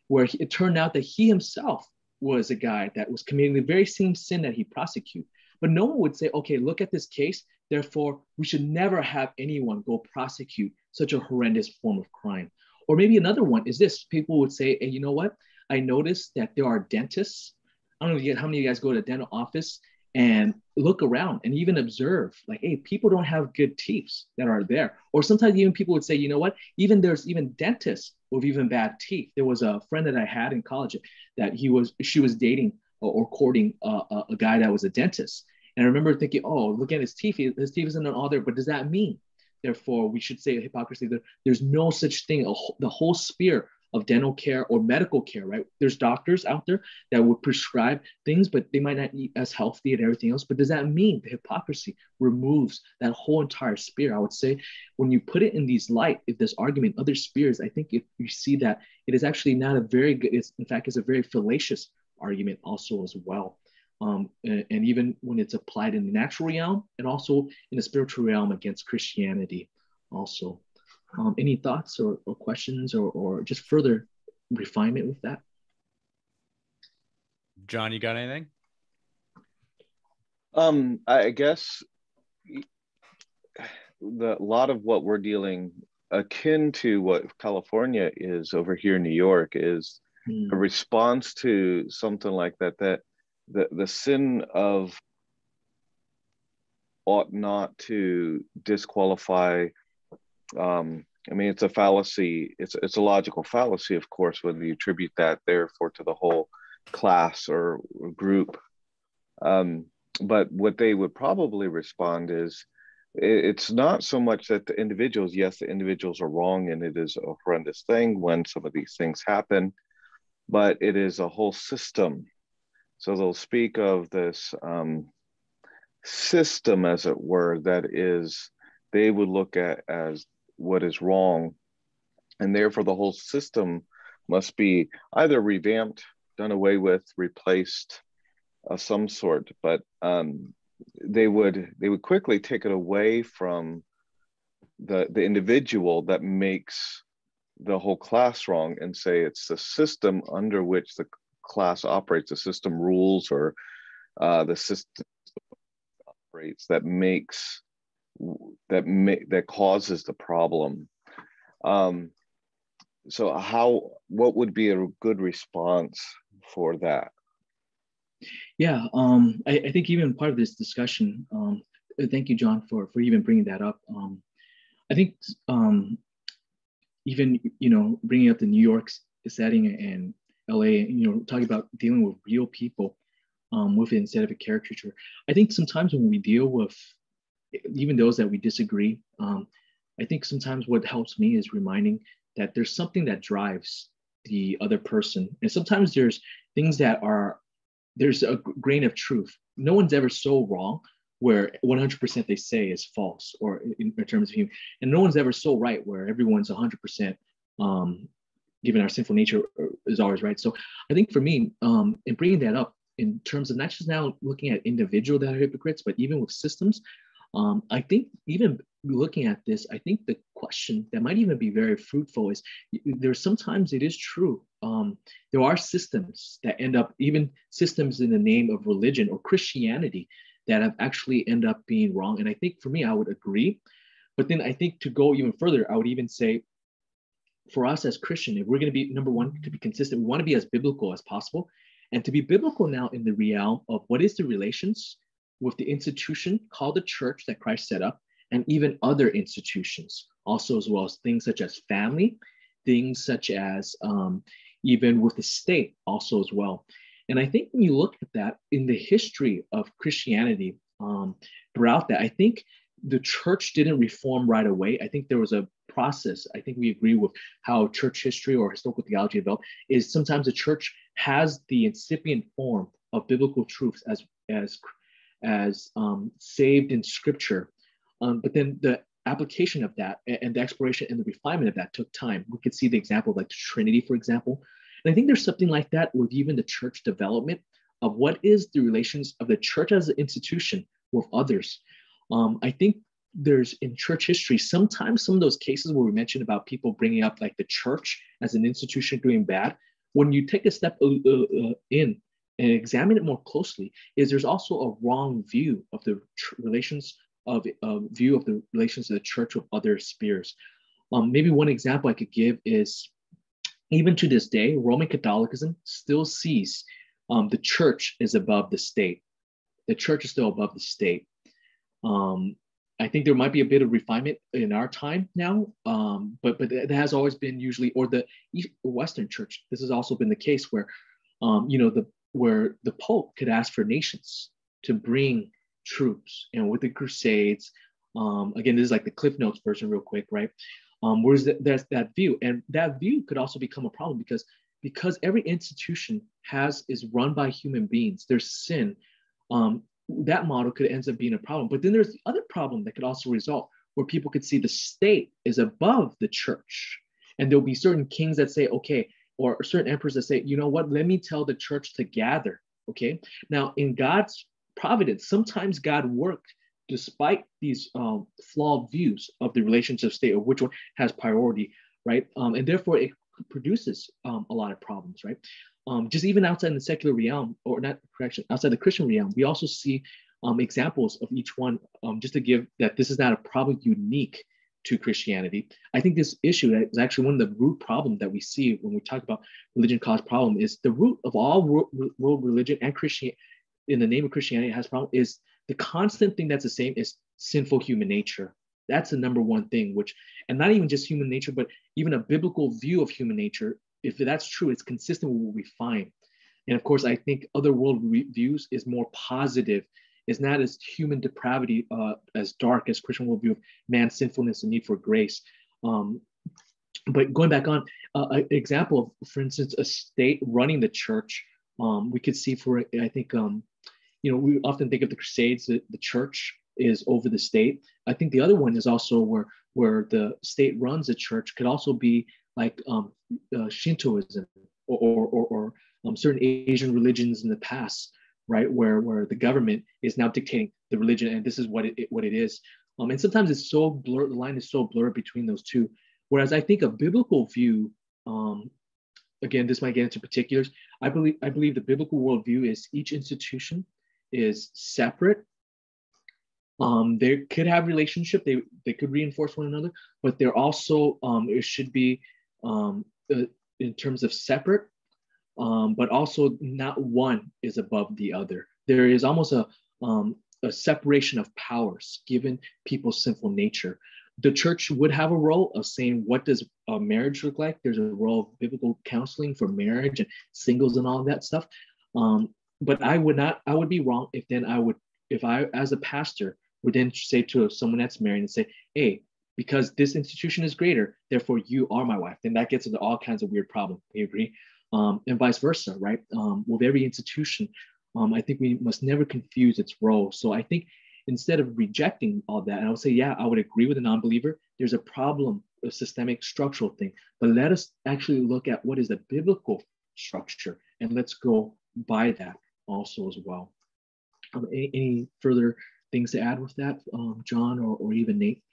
where it turned out that he himself was a guy that was committing the very same sin that he prosecuted. But no one would say, okay, look at this case. Therefore, we should never have anyone go prosecute such a horrendous form of crime. Or maybe another one is this. People would say, hey, you know what? I noticed that there are dentists. I don't know how many of you guys go to a dental office and look around and even observe, like, hey, people don't have good teeth that are there. Or sometimes even people would say, you know what? There's even dentists with even bad teeth. There was a friend that I had in college that she was dating or courting a guy that was a dentist. And I remember thinking, oh, look at his teeth. His teeth isn't all there. But does that mean, therefore, we should say hypocrisy? There's no such thing. The whole sphere of dental care or medical care, right? There's doctors out there that would prescribe things, but they might not eat as healthy and everything else. But does that mean the hypocrisy removes that whole entire sphere? I would say when you put it in these light, if this argument, other spheres, I think if you see that it is actually not a very good, in fact, it's a very fallacious argument also as well. And even when it's applied in the natural realm and also in the spiritual realm against Christianity also. Any thoughts or questions or just further refinement with that? John, you got anything? I guess a lot of what we're dealing akin to what California is over here in New York is a response to something like that, that the sin of ought not to disqualify. I mean, it's a fallacy. It's a logical fallacy, of course, when you attribute that therefore to the whole class or group. But what they would probably respond is, it's not so much that the individuals, yes, the individuals are wrong and it is a horrendous thing when some of these things happen, but it is a whole system. So they'll speak of this system, as it were, that is, they would look at as what is wrong. And therefore the whole system must be either revamped, done away with, replaced of some sort. But they would quickly take it away from the individual that makes the whole class wrong and say it's the system under which the class operates, the system rules, or the system operates that causes the problem. So what would be a good response for that? Yeah, I think even part of this discussion, thank you, John, for even bringing that up. I think even, bringing up the New York setting and LA, talking about dealing with real people with it instead of a caricature. I think sometimes when we deal with even those that we disagree, I think sometimes what helps me is reminding that there's something that drives the other person. And sometimes there's things there's a grain of truth. No one's ever so wrong where 100% they say is false, or in terms of human. And no one's ever so right where everyone's 100%, given our sinful nature, is always right. So I think for me, in bringing that up in terms of not just now looking at individuals that are hypocrites, but even with systems, I think even looking at this, I think the question that might even be very fruitful is sometimes it is true. There are systems that end up, even systems in the name of religion or Christianity, that have actually end up being wrong. And I think for me, I would agree. But then I think to go even further, I would even say for us as Christian, if we're going to be, number one, to be consistent, we want to be as biblical as possible. And to be biblical now in the realm of what is the relations with the institution called the church that Christ set up, and even other institutions also, as well as things such as family, things such as even with the state also as well. And I think when you look at that in the history of Christianity, throughout that, I think the church didn't reform right away. I think there was a process. I think we agree with how church history or historical theology developed, is sometimes the church has the incipient form of biblical truths as saved in scripture. But then the application of that and the exploration and the refinement of that took time. We could see the example of like the Trinity, for example. And I think there's something like that with even the church development of what is the relations of the church as an institution with others. I think there's in church history, sometimes some of those cases where we mentioned about people bringing up like the church as an institution doing bad, when you take a step in and examine it more closely, is there's also a wrong view of the relations of view of the relations of the church with other spheres. Maybe one example I could give is even to this day, Roman Catholicism still sees the church is above the state. The church is still above the state. I think there might be a bit of refinement in our time now, but it has always been usually, or the Western Church. This has also been the case where, where the Pope could ask for nations to bring troops, and with the Crusades. Again, this is like the Cliff Notes version, real quick, right? Whereas there's that view, and that view could also become a problem because every institution is run by human beings. There's sin. That model could end up being a problem. But then there's the other problem that could also result where people could see the state is above the church. And there'll be certain kings that say, okay, or certain emperors that say, you know what, let me tell the church to gather. Okay. Now, in God's providence, sometimes God worked despite these flawed views of the relationship state of which one has priority, right? And therefore, it produces a lot of problems, right? Just even outside the secular realm, or not correction, outside the Christian realm, we also see examples of each one, just to give that this is not a problem unique to Christianity. I think this issue is actually one of the root problems that we see when we talk about religion cause problem is the root of all world religion and Christianity in the name of Christianity has problem is the constant thing that's the same is sinful human nature. That's the number one thing, and not even just human nature, but even a biblical view of human nature. If that's true, it's consistent with what we find. And of course, I think other world views is more positive. It's not as human depravity, as dark as Christian worldview of man's sinfulness and need for grace. But going back on, an example of, for instance, a state running the church, we could see I think, we often think of the Crusades, the church is over the state. I think the other one is also where the state runs the church could also be like Shintoism or certain Asian religions in the past, right? Where the government is now dictating the religion, and this is what it is. And sometimes it's so blurred, the line is so blurred between those two. Whereas I think a biblical view, again, this might get into particulars. I believe the biblical worldview is each institution is separate. They could have relationship, they could reinforce one another, but they're also it should be in terms of separate, but also not one is above the other. There is almost a separation of powers given people's sinful nature. The church would have a role of saying, what does a marriage look like? There's a role of biblical counseling for marriage and singles and all of that stuff. But I would be wrong if I, as a pastor, would then say to someone that's married and say, hey, because this institution is greater, therefore you are my wife. Then that gets into all kinds of weird problems. You agree? And vice versa, right? With every institution, I think we must never confuse its role. So I think instead of rejecting all that, and I would say, yeah, I would agree with a non-believer. There's a problem, a systemic structural thing, but let us actually look at what is the biblical structure, and let's go by that also as well. Any further things to add with that, John or even Nate?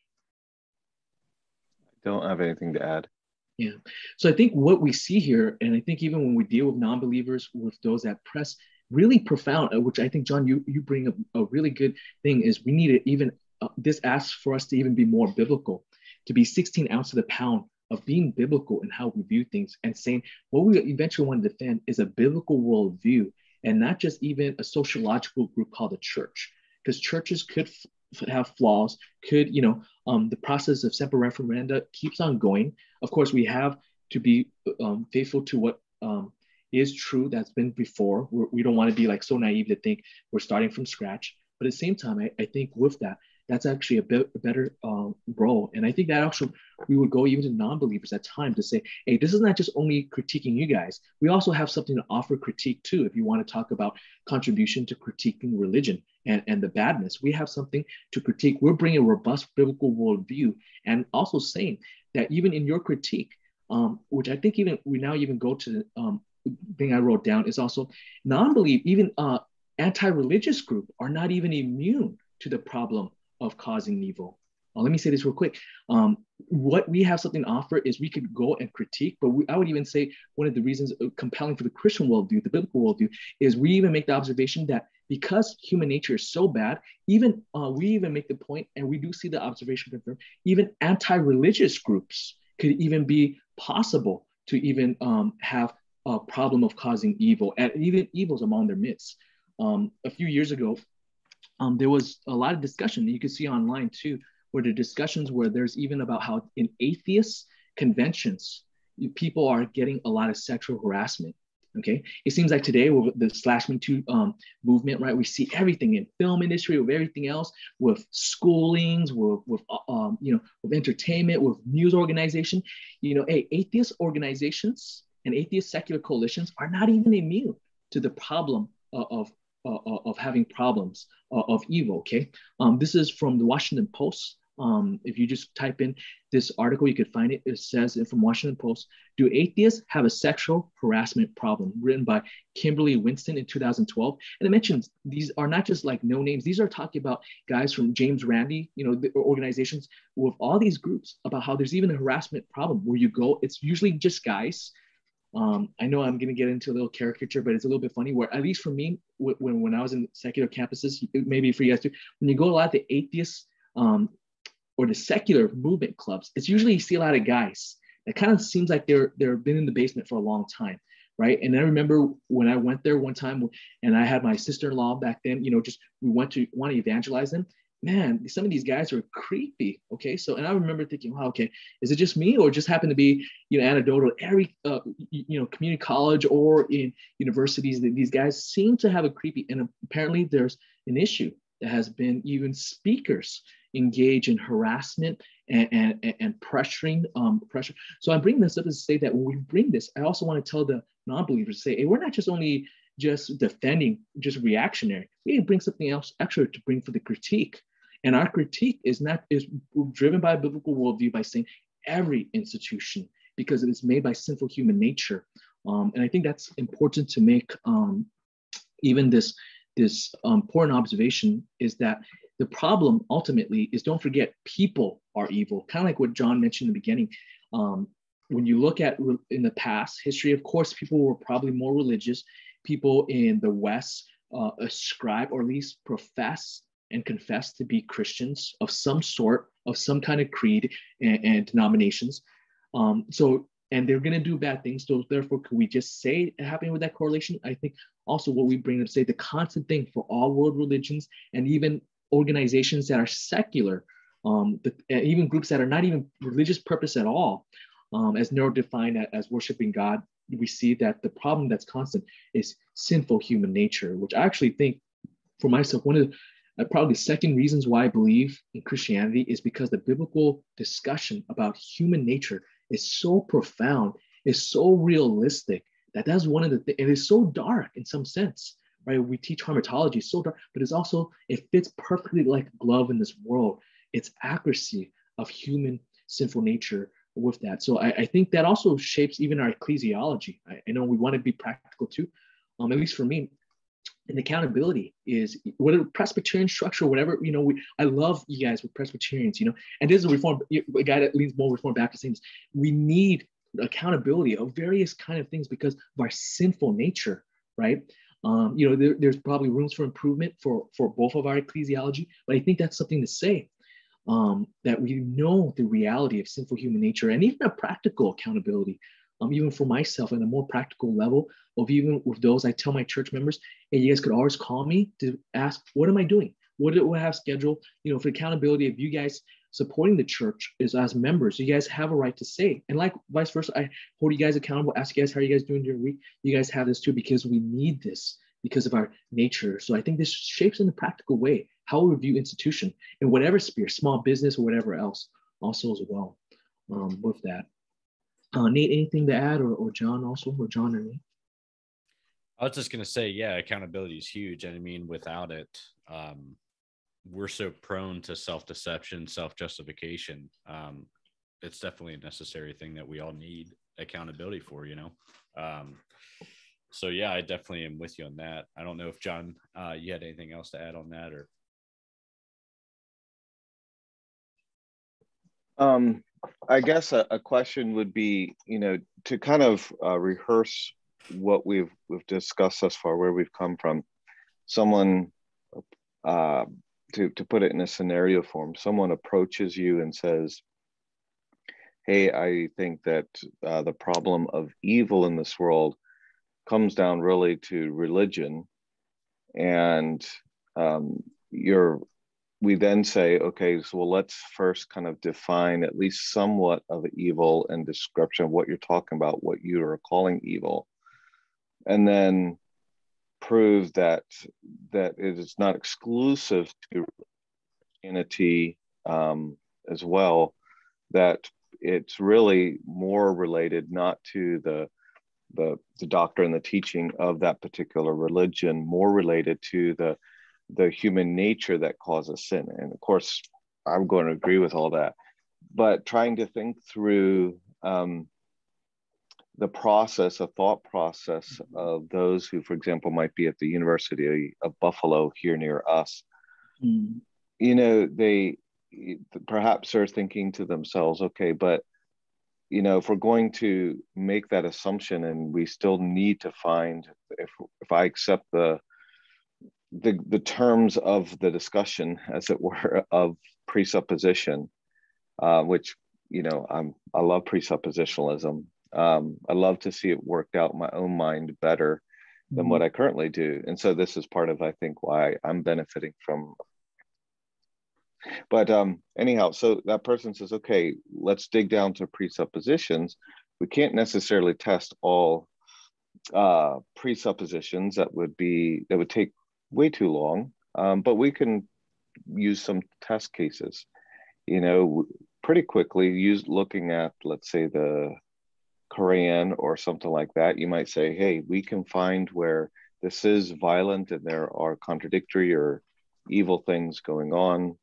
I don't have anything to add. Yeah. So I think what we see here, and I think even when we deal with non-believers, with those that press, really profound, which I think, John, you bring up a really good thing, is we need to even, this asks for us to even be more biblical, to be 16 ounces to the pound of being biblical in how we view things, and saying what we eventually want to defend is a biblical worldview, and not just even a sociological group called the church, because churches could have flaws, the process of semper referenda keeps on going. Of course, we have to be faithful to what is true that's been before. We don't want to be like so naive to think we're starting from scratch. But at the same time, I think with that, that's actually a better role. And I think that also we would go even to non-believers at times to say, hey, this is not just only critiquing you guys. We also have something to offer critique too. If you want to talk about contribution to critiquing religion and the badness, we have something to critique. We're bringing a robust biblical worldview, and also saying that even in your critique, which I think even we now even go to the thing I wrote down is also non-belief, even anti-religious group are not even immune to the problem of causing evil. let me say this real quick. What we have something to offer is we could go and critique, but I would even say one of the reasons compelling for the Christian worldview, the biblical worldview, is we even make the observation that because human nature is so bad, even we even make the point, and we do see the observation confirmed, even anti-religious groups could even be possible to even have a problem of causing evil, and even evils among their midst. A few years ago, there was a lot of discussion you could see online too, where the discussions where there's even about how in atheist conventions, people are getting a lot of sexual harassment. Okay, it seems like today with the slash me too movement, right? We see everything in film industry, with everything else, with schoolings, with with entertainment, with news organization. Atheist organizations and atheist secular coalitions are not even immune to the problem of having problems of evil. Okay, this is from the Washington Post. If you just type in this article, you could find it. It says from Washington Post: "Do atheists have a sexual harassment problem?" Written by Kimberly Winston in 2012, and it mentions these are not just like no names. These are talking about guys from James Randi, the organizations with all these groups about how there's even a harassment problem where you go. It's usually just guys. I know I'm going to get into a little caricature, but it's a little bit funny where, at least for me, when I was in secular campuses, maybe for you guys too, when you go to a lot of the atheists or the secular movement clubs, it's usually you see a lot of guys that kind of seems like they've been in the basement for a long time, right? And I remember when I went there one time and I had my sister-in-law back then, just we want to evangelize them. Man, some of these guys are creepy. Okay, so and I remember thinking, wow, okay, is it just me or just happen to be anecdotal? Every community college or in universities, these guys seem to have a creepy, and apparently there's an issue that has been even speakers engage in harassment and pressuring pressure. So I'm bringing this up to say that when we bring this, I also want to tell the non-believers, say, hey, we're not just only just defending, just reactionary. We bring something else extra to bring for the critique. And our critique is driven by a biblical worldview by saying every institution, because it is made by sinful human nature. And I think that's important to make. Even this important observation is that the problem ultimately is, don't forget, people are evil. Kind of like what John mentioned in the beginning. When you look at in the past history, of course, people were probably more religious. People in the West ascribe, or at least profess and confess to be Christians of some sort, of some kind of creed and denominations. And they're going to do bad things. So therefore, could we just say it happening with that correlation? I think also what we bring up, say the constant thing for all world religions and even organizations that are secular, even groups that are not even religious purpose at all, as neurodefined as worshiping God, we see that the problem that's constant is sinful human nature, which I actually think, for myself, one of probably the second reasons why I believe in Christianity is because the biblical discussion about human nature is so profound, is so realistic, that's one of the things. It is so dark in some sense, right? We teach hamartology, so dark, but it fits perfectly like a glove in this world. It's accuracy of human sinful nature with that. So I think that also shapes even our ecclesiology. I know we want to be practical too, at least for me. And accountability is whatever Presbyterian structure, whatever, I love you guys with Presbyterians, and this is a guy that leans more Reformed Baptist things. We need accountability of various kind of things because of our sinful nature, right? There's probably rooms for improvement for both of our ecclesiology, but I think that's something to say, that we know the reality of sinful human nature and even a practical accountability. Even for myself at a more practical level of even with those, I tell my church members, hey, you guys could always call me to ask, what am I doing? What do I have scheduled? For accountability of you guys supporting the church is as members, you guys have a right to say, and like vice versa, I hold you guys accountable, ask you guys, how are you guys doing during the week? You guys have this too, because we need this because of our nature. So I think this shapes in a practical way how we view institution in whatever sphere, small business or whatever else also as well, with that. Nate, anything to add, or John also, or John or Nate? I was just going to say, yeah, accountability is huge. And I mean, without it, we're so prone to self-deception, self-justification. It's definitely a necessary thing that we all need accountability for, So yeah, I definitely am with you on that. I don't know if John, you had anything else to add on that, or? Um, I guess a question would be, to kind of rehearse what we've discussed thus far, where we've come from. Someone, uh, to put it in a scenario form, someone approaches you and says, "Hey, I think that the problem of evil in this world comes down really to religion," and you're we then say, okay, so well, let's first kind of define at least somewhat of evil and description of what you're talking about, what you are calling evil, and then prove that it is not exclusive to Christianity as well, that it's really more related not to the doctrine, the teaching of that particular religion, more related to the human nature that causes sin. And of course, I'm going to agree with all that. But trying to think through the process, a thought process of those who, for example, might be at the University of Buffalo here near us, they perhaps are thinking to themselves, okay, but if we're going to make that assumption, and we still need to find, if I accept the terms of the discussion, as it were, of presupposition, which I love presuppositionalism. I love to see it worked out in my own mind better than what I currently do, and so this is part of, I think, why I'm benefiting from. But anyhow, so that person says, okay, let's dig down to presuppositions. We can't necessarily test all presuppositions. That would take way too long, but we can use some test cases, pretty quickly. Looking at, let's say, the Quran or something like that. You might say, hey, we can find where this is violent and there are contradictory or evil things going on.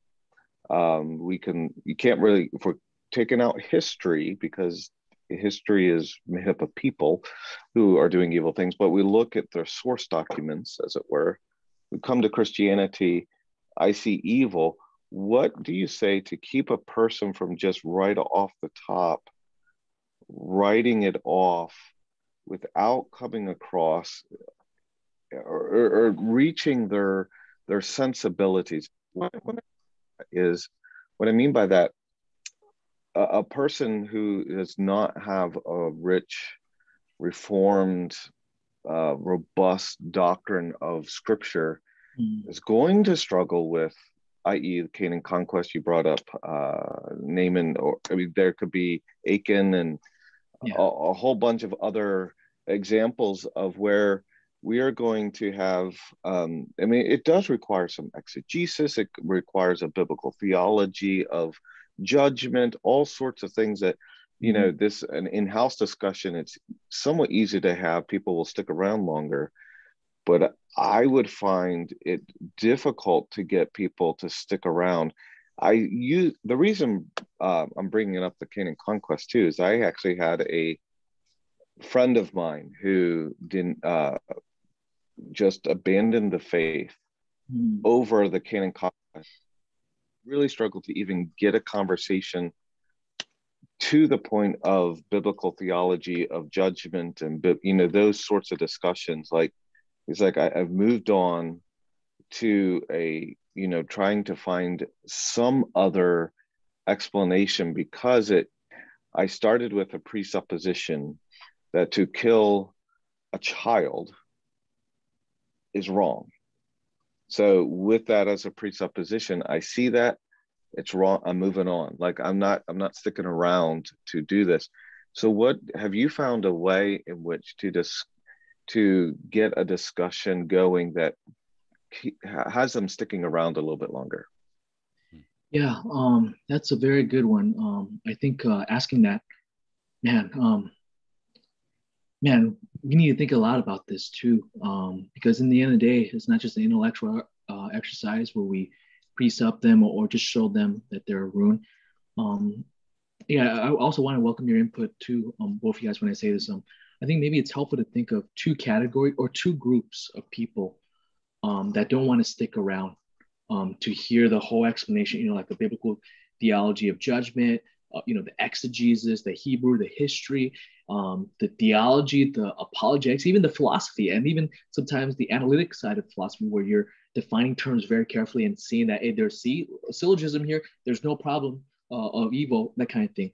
You can't really, if we're taking out history, because history is made up of people who are doing evil things, but we look at their source documents, as it were. We come to Christianity, I see evil. What do you say to keep a person from just right off the top writing it off without coming across or reaching their sensibilities? What I mean by that, a person who does not have a rich, reformed, robust doctrine of Scripture is going to struggle with, i.e., the Canaan conquest. You brought up Naaman, or there could be Achan and a whole bunch of other examples of where we are going to have, it does require some exegesis. It requires a biblical theology of judgment, all sorts of things that, this an in-house discussion, it's somewhat easy to have. People will stick around longer, but I would find it difficult to get people to stick around. The reason I'm bringing up the Canaan conquest too is I actually had a friend of mine who didn't just abandon the faith over the Canaan conquest. Really struggled to even get a conversation to the point of biblical theology of judgment and those sorts of discussions. Like, it's like I've moved on to trying to find some other explanation, because I started with a presupposition that to kill a child is wrong. So with that as a presupposition, I see that it's wrong. I'm moving on. Like, I'm not sticking around to do this. So what have you found a way in which to get a discussion going that has them sticking around a little bit longer? Yeah, that's a very good one. I think asking that, man, we need to think a lot about this too, because in the end of the day, it's not just an intellectual exercise where we precept them or just show them that they're a ruin. I also want to welcome your input too, both of you guys, when I say this. I think maybe it's helpful to think of two categories or two groups of people that don't want to stick around to hear the whole explanation, like the biblical theology of judgment, the exegesis, the Hebrew, the history, the theology, the apologetics, even the philosophy, and even sometimes the analytic side of philosophy, where you're defining terms very carefully and seeing that, hey, there's a syllogism here, there's no problem of evil, that kind of thing.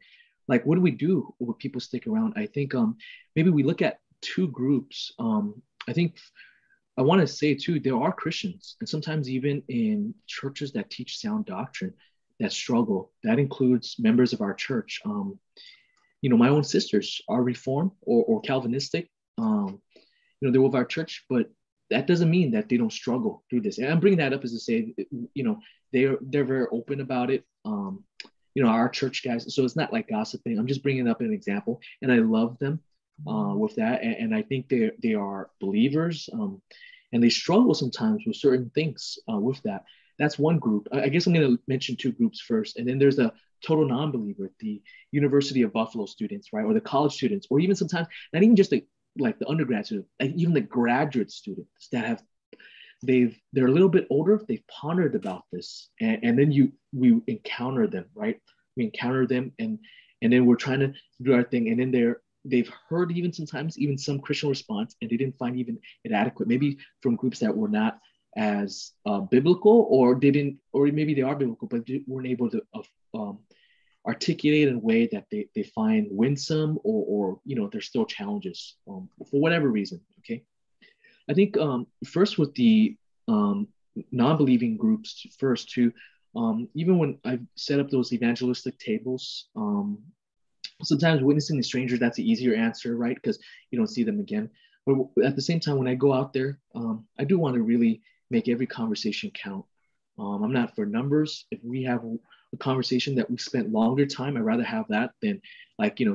Like, what do we do when people stick around? I think maybe we look at two groups. I think I want to say too, there are Christians, and sometimes even in churches that teach sound doctrine, that struggle. That includes members of our church. My own sisters are Reformed or Calvinistic. They're with our church, but that doesn't mean that they don't struggle through this. And I'm bringing that up as to say, they're very open about it. Our church guys. So it's not like gossiping. I'm just bringing up an example, and I love them with that. And I think they are believers, and they struggle sometimes with certain things with that. That's one group. I guess I'm going to mention two groups first, and then there's a total non-believer, the University of Buffalo students, right, or the college students, or even sometimes not even just the undergrad students, like even the graduate students that have they're a little bit older. They've pondered about this, and then we encounter them, right? We encounter them, and then we're trying to do our thing, and then they've heard even sometimes even some Christian response, and they didn't find even it adequate, maybe from groups that were not as biblical, or maybe they are biblical, but they weren't able to articulate in a way that they find winsome, or there's still challenges for whatever reason. Okay, I think first with the non-believing groups first too, even when I set up those evangelistic tables, sometimes witnessing the strangers, that's the easier answer, right? Because you don't see them again. But at the same time, when I go out there, I do want to really make every conversation count. I'm not for numbers. If we have a conversation that we spent longer time, I'd rather have that than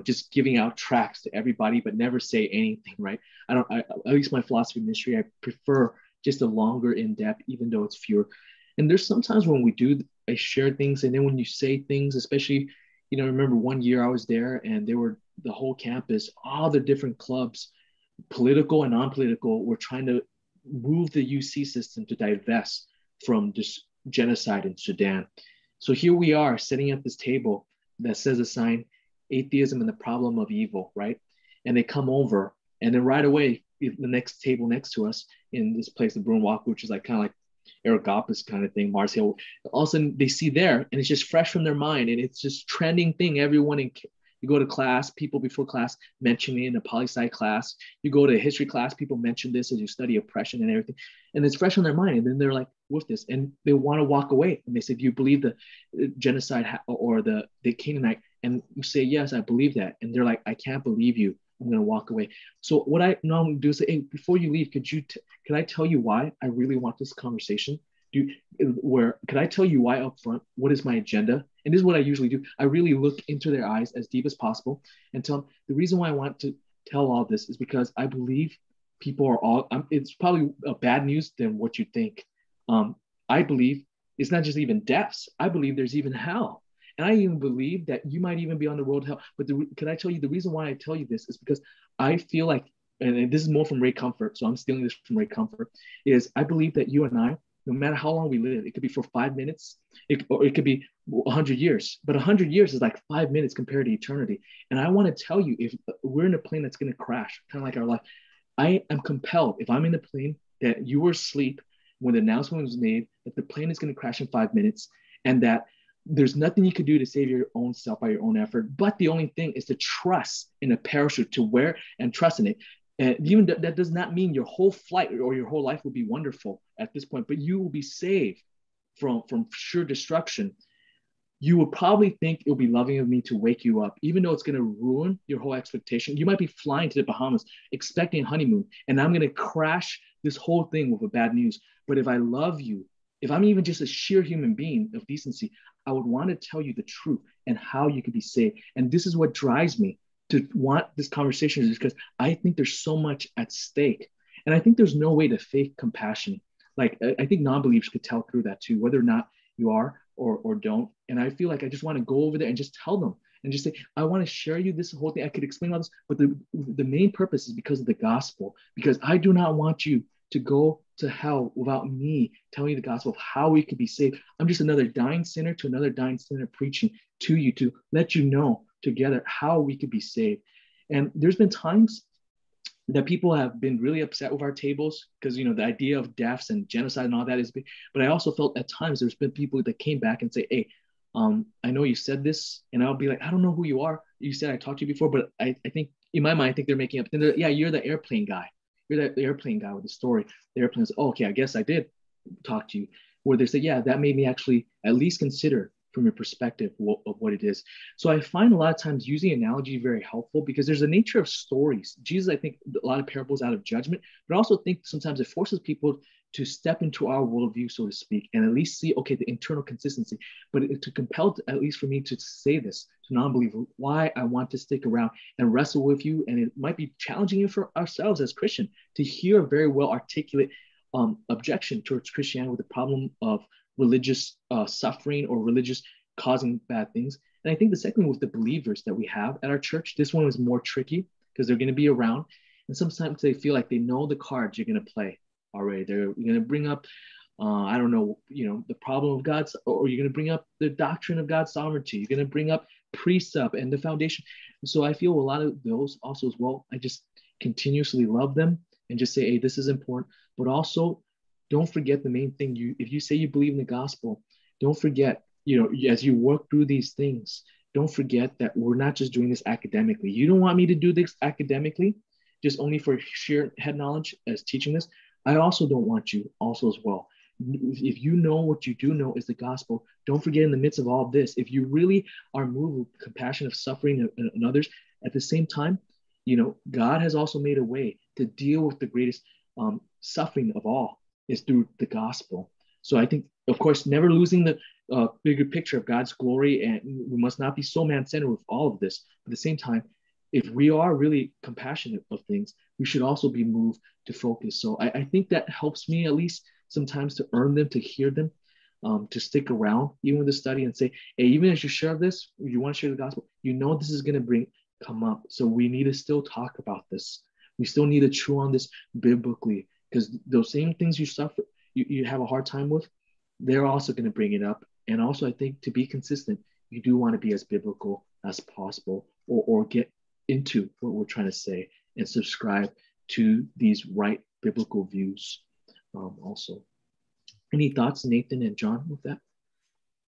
just giving out tracts to everybody, but never say anything, right? At least my philosophy ministry, I prefer just a longer in-depth, even though it's fewer. And there's sometimes when I share things, and then when you say things, especially, I remember one year I was there, and there were the whole campus, all the different clubs, political and non-political, were trying to move the UC system to divest from this genocide in Sudan. So here we are setting up this table that says a sign, atheism and the problem of evil, right? And they come over, and then right away, the next table next to us in this place, the Broomwalk, which is kind of like Areopagus kind of thing, Mars Hill, all of a sudden they see there, and it's just fresh from their mind, and it's just trending thing. Everyone you go to class, people before class mention it in a poli-sci class. You go to a history class, people mention this as you study oppression and everything. And it's fresh on their mind. And then they're like, with this, and they want to walk away. And they say, do you believe the genocide or the Canaanite? And you say, yes, I believe that. And they're like, I can't believe you. I'm going to walk away. So what I normally do is say, hey, before you leave, could I tell you why I really want this conversation? Could I tell you why up front? What is my agenda? And this is what I usually do. I really look into their eyes as deep as possible and tell them the reason why I want to tell all this is because I believe people are all, it's probably a bad news than what you think. I believe it's not just even deaths. I believe there's even hell. And I even believe that you might even be on the road to hell. But can I tell you the reason why I tell you this is because I feel like, and this is more from Ray Comfort, so I'm stealing this from Ray Comfort, is I believe that you and I, no matter how long we live, it could be for 5 minutes, or it could be 100 years, but 100 years is like 5 minutes compared to eternity. And I want to tell you, if we're in a plane that's going to crash, kind of like our life, I am compelled, if I'm in a plane, that you were asleep when the announcement was made that the plane is going to crash in 5 minutes, and that there's nothing you could do to save your own self by your own effort. But the only thing is to trust in a parachute, to wear and trust in it. And even that does not mean your whole flight or your whole life will be wonderful at this point, but you will be saved from sure destruction. You will probably think it'll be loving of me to wake you up, even though it's going to ruin your whole expectation. You might be flying to the Bahamas expecting a honeymoon, and I'm going to crash this whole thing with a bad news. But if I love you, if I'm even just a sheer human being of decency, I would want to tell you the truth and how you could be saved. And this is what drives me to want this conversation, is because I think there's so much at stake. And I think there's no way to fake compassion. Like, I think non-believers could tell through that too, whether or not you are or don't. And I feel like I just want to go over there and just tell them and just say, I want to share you this whole thing. I could explain all this, but the main purpose is because of the gospel, because I do not want you to go to hell without me telling you the gospel of how we could be saved. I'm just another dying sinner to another dying sinner preaching to you to let you know together how we could be saved. And there's been times that people have been really upset with our tables because, you know, the idea of deaths and genocide and all that is big. But I also felt at times there's been people that came back and say, hey, I know you said this, and I'll be like, I don't know who you are. You said I talked to you before, but I think in my mind, I think they're making up. Yeah, you're the airplane guy. You're the airplane guy with the story. The airplane's, oh, okay, I guess I did talk to you. Where they say, yeah, that made me actually at least consider from your perspective of what it is. So I find a lot of times using analogy very helpful because there's a nature of stories. Jesus, I think a lot of parables out of judgment, but I also think sometimes it forces people to step into our worldview, so to speak, and at least see, okay, the internal consistency, but to compel, at least for me to say this to non-believer, why I want to stick around and wrestle with you. And it might be challenging you for ourselves as Christian to hear a very well articulate objection towards Christianity with the problem of religious suffering or religious causing bad things. And I think the second one with the believers that we have at our church, this one was more tricky because they're going to be around. And sometimes they feel like they know the cards you're going to play already. They're going to bring up, I don't know, you know, the problem of God's, or you're going to bring up the doctrine of God's sovereignty. You're going to bring up precept and the foundation. So I feel a lot of those also as well. I just continuously love them and just say, hey, this is important. But also, don't forget the main thing. If you say you believe in the gospel, don't forget, you know, as you work through these things, don't forget that we're not just doing this academically. You don't want me to do this academically, just only for sheer head knowledge as teaching this. I also don't want you also as well. If you know what you do know is the gospel, don't forget in the midst of all of this, if you really are moved with compassion of suffering and others, at the same time, you know, God has also made a way to deal with the greatest suffering of all is through the gospel. So I think, of course, never losing the bigger picture of God's glory, and we must not be so man-centered with all of this. But at the same time, if we are really compassionate of things, we should also be moved to focus. So I think that helps me at least sometimes to earn them, to hear them, to stick around even with the study and say, hey, even as you share this, you want to share the gospel, you know this is going to come up. So we need to still talk about this. We still need to chew on this biblically, because those same things you suffer, you have a hard time with, they're also going to bring it up. And also, I think to be consistent, you do want to be as biblical as possible, or get into what we're trying to say and subscribe to these right biblical views. Also, any thoughts, Nathan and John, with that?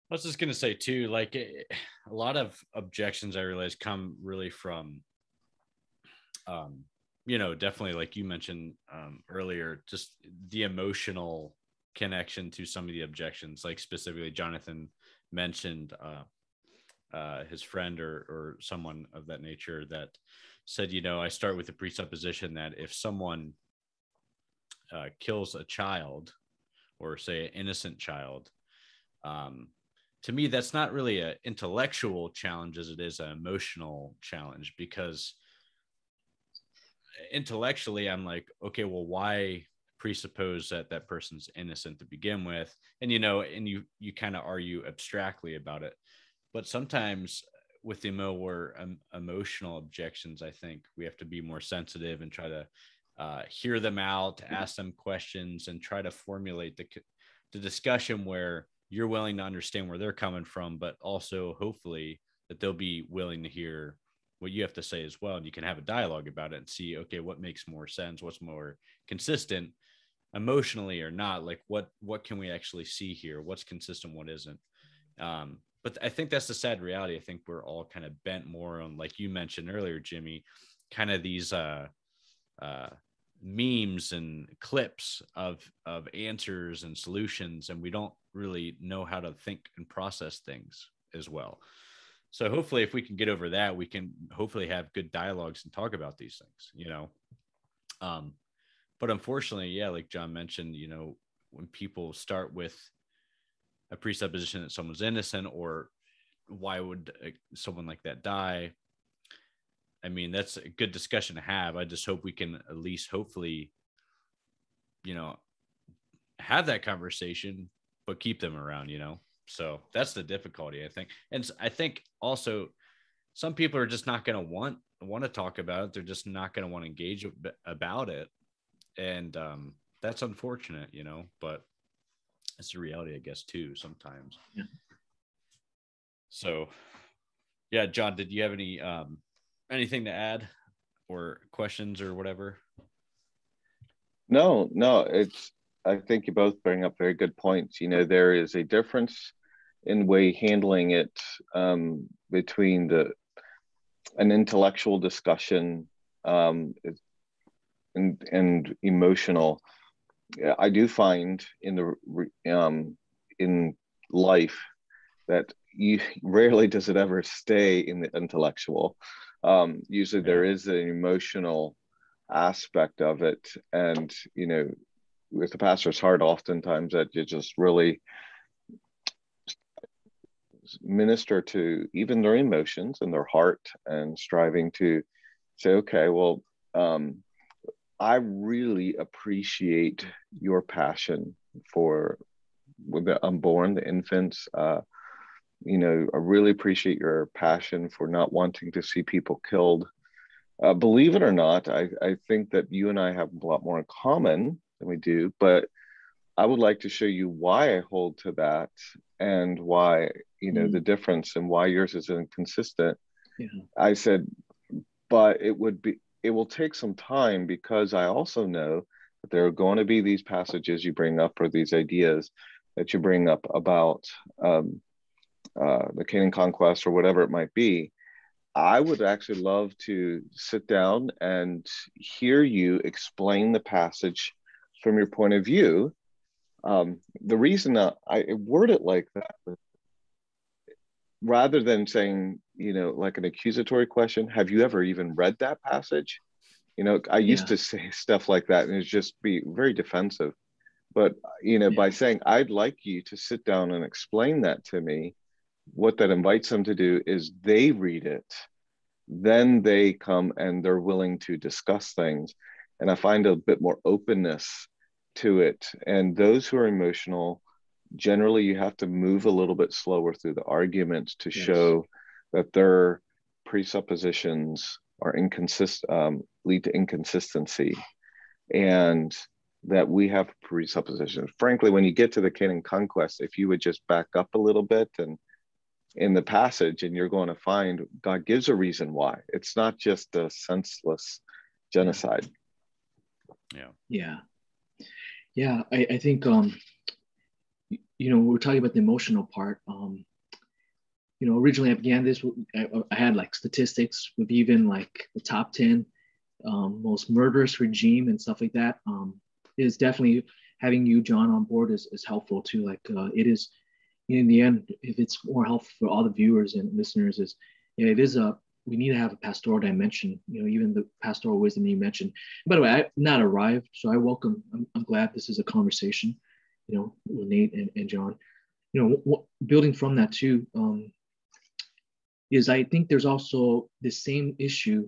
I was just going to say too, like a lot of objections I realize come really from, you know, definitely like you mentioned earlier, just the emotional connection to some of the objections. Like specifically, Jonathan mentioned his friend or someone of that nature that said, you know, I start with the presupposition that if someone kills a child, or say an innocent child, to me, that's not really an intellectual challenge as it is an emotional challenge, because intellectually I'm like, okay, well, why presuppose that that person's innocent to begin with? And, you know, and you kind of argue abstractly about it. But sometimes with the more emotional objections, I think we have to be more sensitive and try to hear them out, ask them questions, and try to formulate the discussion where you're willing to understand where they're coming from, but also hopefully that they'll be willing to hear what you have to say as well. And you can have a dialogue about it and see, okay, what makes more sense? What's more consistent emotionally or not? Like what can we actually see here? What's consistent? What isn't? But I think that's the sad reality. I think we're all kind of bent more on, like you mentioned earlier, Jimmy, kind of these memes and clips of answers and solutions, and we don't really know how to think and process things as well. So hopefully if we can get over that, we can hopefully have good dialogues and talk about these things, you know. But unfortunately, yeah, like John mentioned, you know, when people start with a presupposition that someone's innocent, or why would someone like that die? I mean, that's a good discussion to have. I just hope we can at least hopefully, you know, have that conversation, but keep them around, you know? So that's the difficulty, I think. And I think also some people are just not going to want to talk about it. They're just not going to want to engage about it. And that's unfortunate, you know, but it's a reality, I guess, too, sometimes. Yeah. So yeah, John, did you have any anything to add or questions or whatever? No, I think you both bring up very good points. You know, there is a difference in way handling it between an intellectual discussion and emotional. I do find in life that you rarely does it ever stay in the intellectual. Usually there is an emotional aspect of it, and you know, with the pastor's heart, oftentimes that you just really minister to even their emotions and their heart, and striving to say, okay, well, I really appreciate your passion for the unborn, the infants. You know, I really appreciate your passion for not wanting to see people killed. Believe it or not, I think that you and I have a lot more in common than we do, but I would like to show you why I hold to that, and why, you know, the difference, and why yours is inconsistent. Yeah. I said, but it will take some time, because I also know that there are going to be these passages you bring up, or these ideas that you bring up about the Canaan conquest or whatever it might be. I would actually love to sit down and hear you explain the passage from your point of view. The reason I word it like that, rather than saying, you know, like an accusatory question, have you ever even read that passage? You know, I used to say stuff like that, and it's just be very defensive. But, you know, by saying, I'd like you to sit down and explain that to me, what that invites them to do is they read it, then they come and they're willing to discuss things. And I find a bit more openness to it. And those who are emotional, generally you have to move a little bit slower through the arguments to show that their presuppositions are inconsistent, lead to inconsistency, and that we have presuppositions. Frankly, when you get to the Canaan conquest, if you would just back up a little bit and in the passage, and you're going to find God gives a reason why. It's not just a senseless genocide. I think you know, we're talking about the emotional part. You know, originally I began this, I had like statistics with even like the top 10 most murderous regime and stuff like that. It is definitely, having you, John, on board is helpful too. Like it is, in the end, if it's more helpful for all the viewers and listeners, is it is we need to have a pastoral dimension. You know, even the pastoral wisdom you mentioned. By the way, I've not arrived, so I welcome. I'm glad this is a conversation. You know, with Nate and John. You know, building from that too, is I think there's also the same issue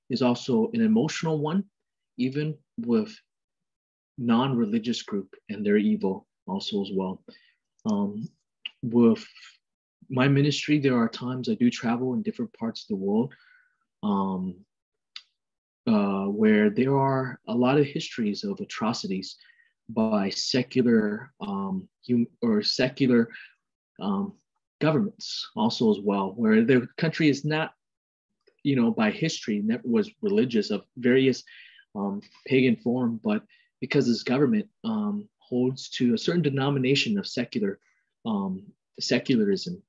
is also an emotional one, even with non-religious group and their evil also as well. With my ministry, there are times I do travel in different parts of the world where there are a lot of histories of atrocities by secular secular governments also as well, where the country is not, you know, by history never was religious of various pagan form, but because this government holds to a certain denomination of secularism.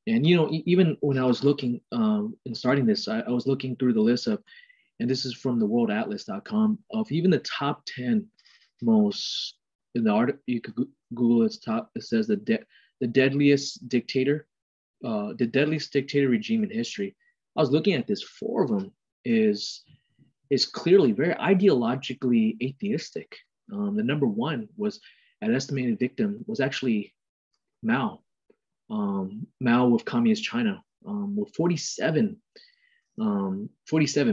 And, you know, even when I was looking in starting this, I was looking through the list of, and this is from the worldatlas.com, of even the top 10 most, in the art, you could Google its top, it says the deadliest dictator regime in history. I was looking at this, 4 of them is clearly very ideologically atheistic. The number 1 was, an estimated victim was actually Mao. Mao with communist China, with 47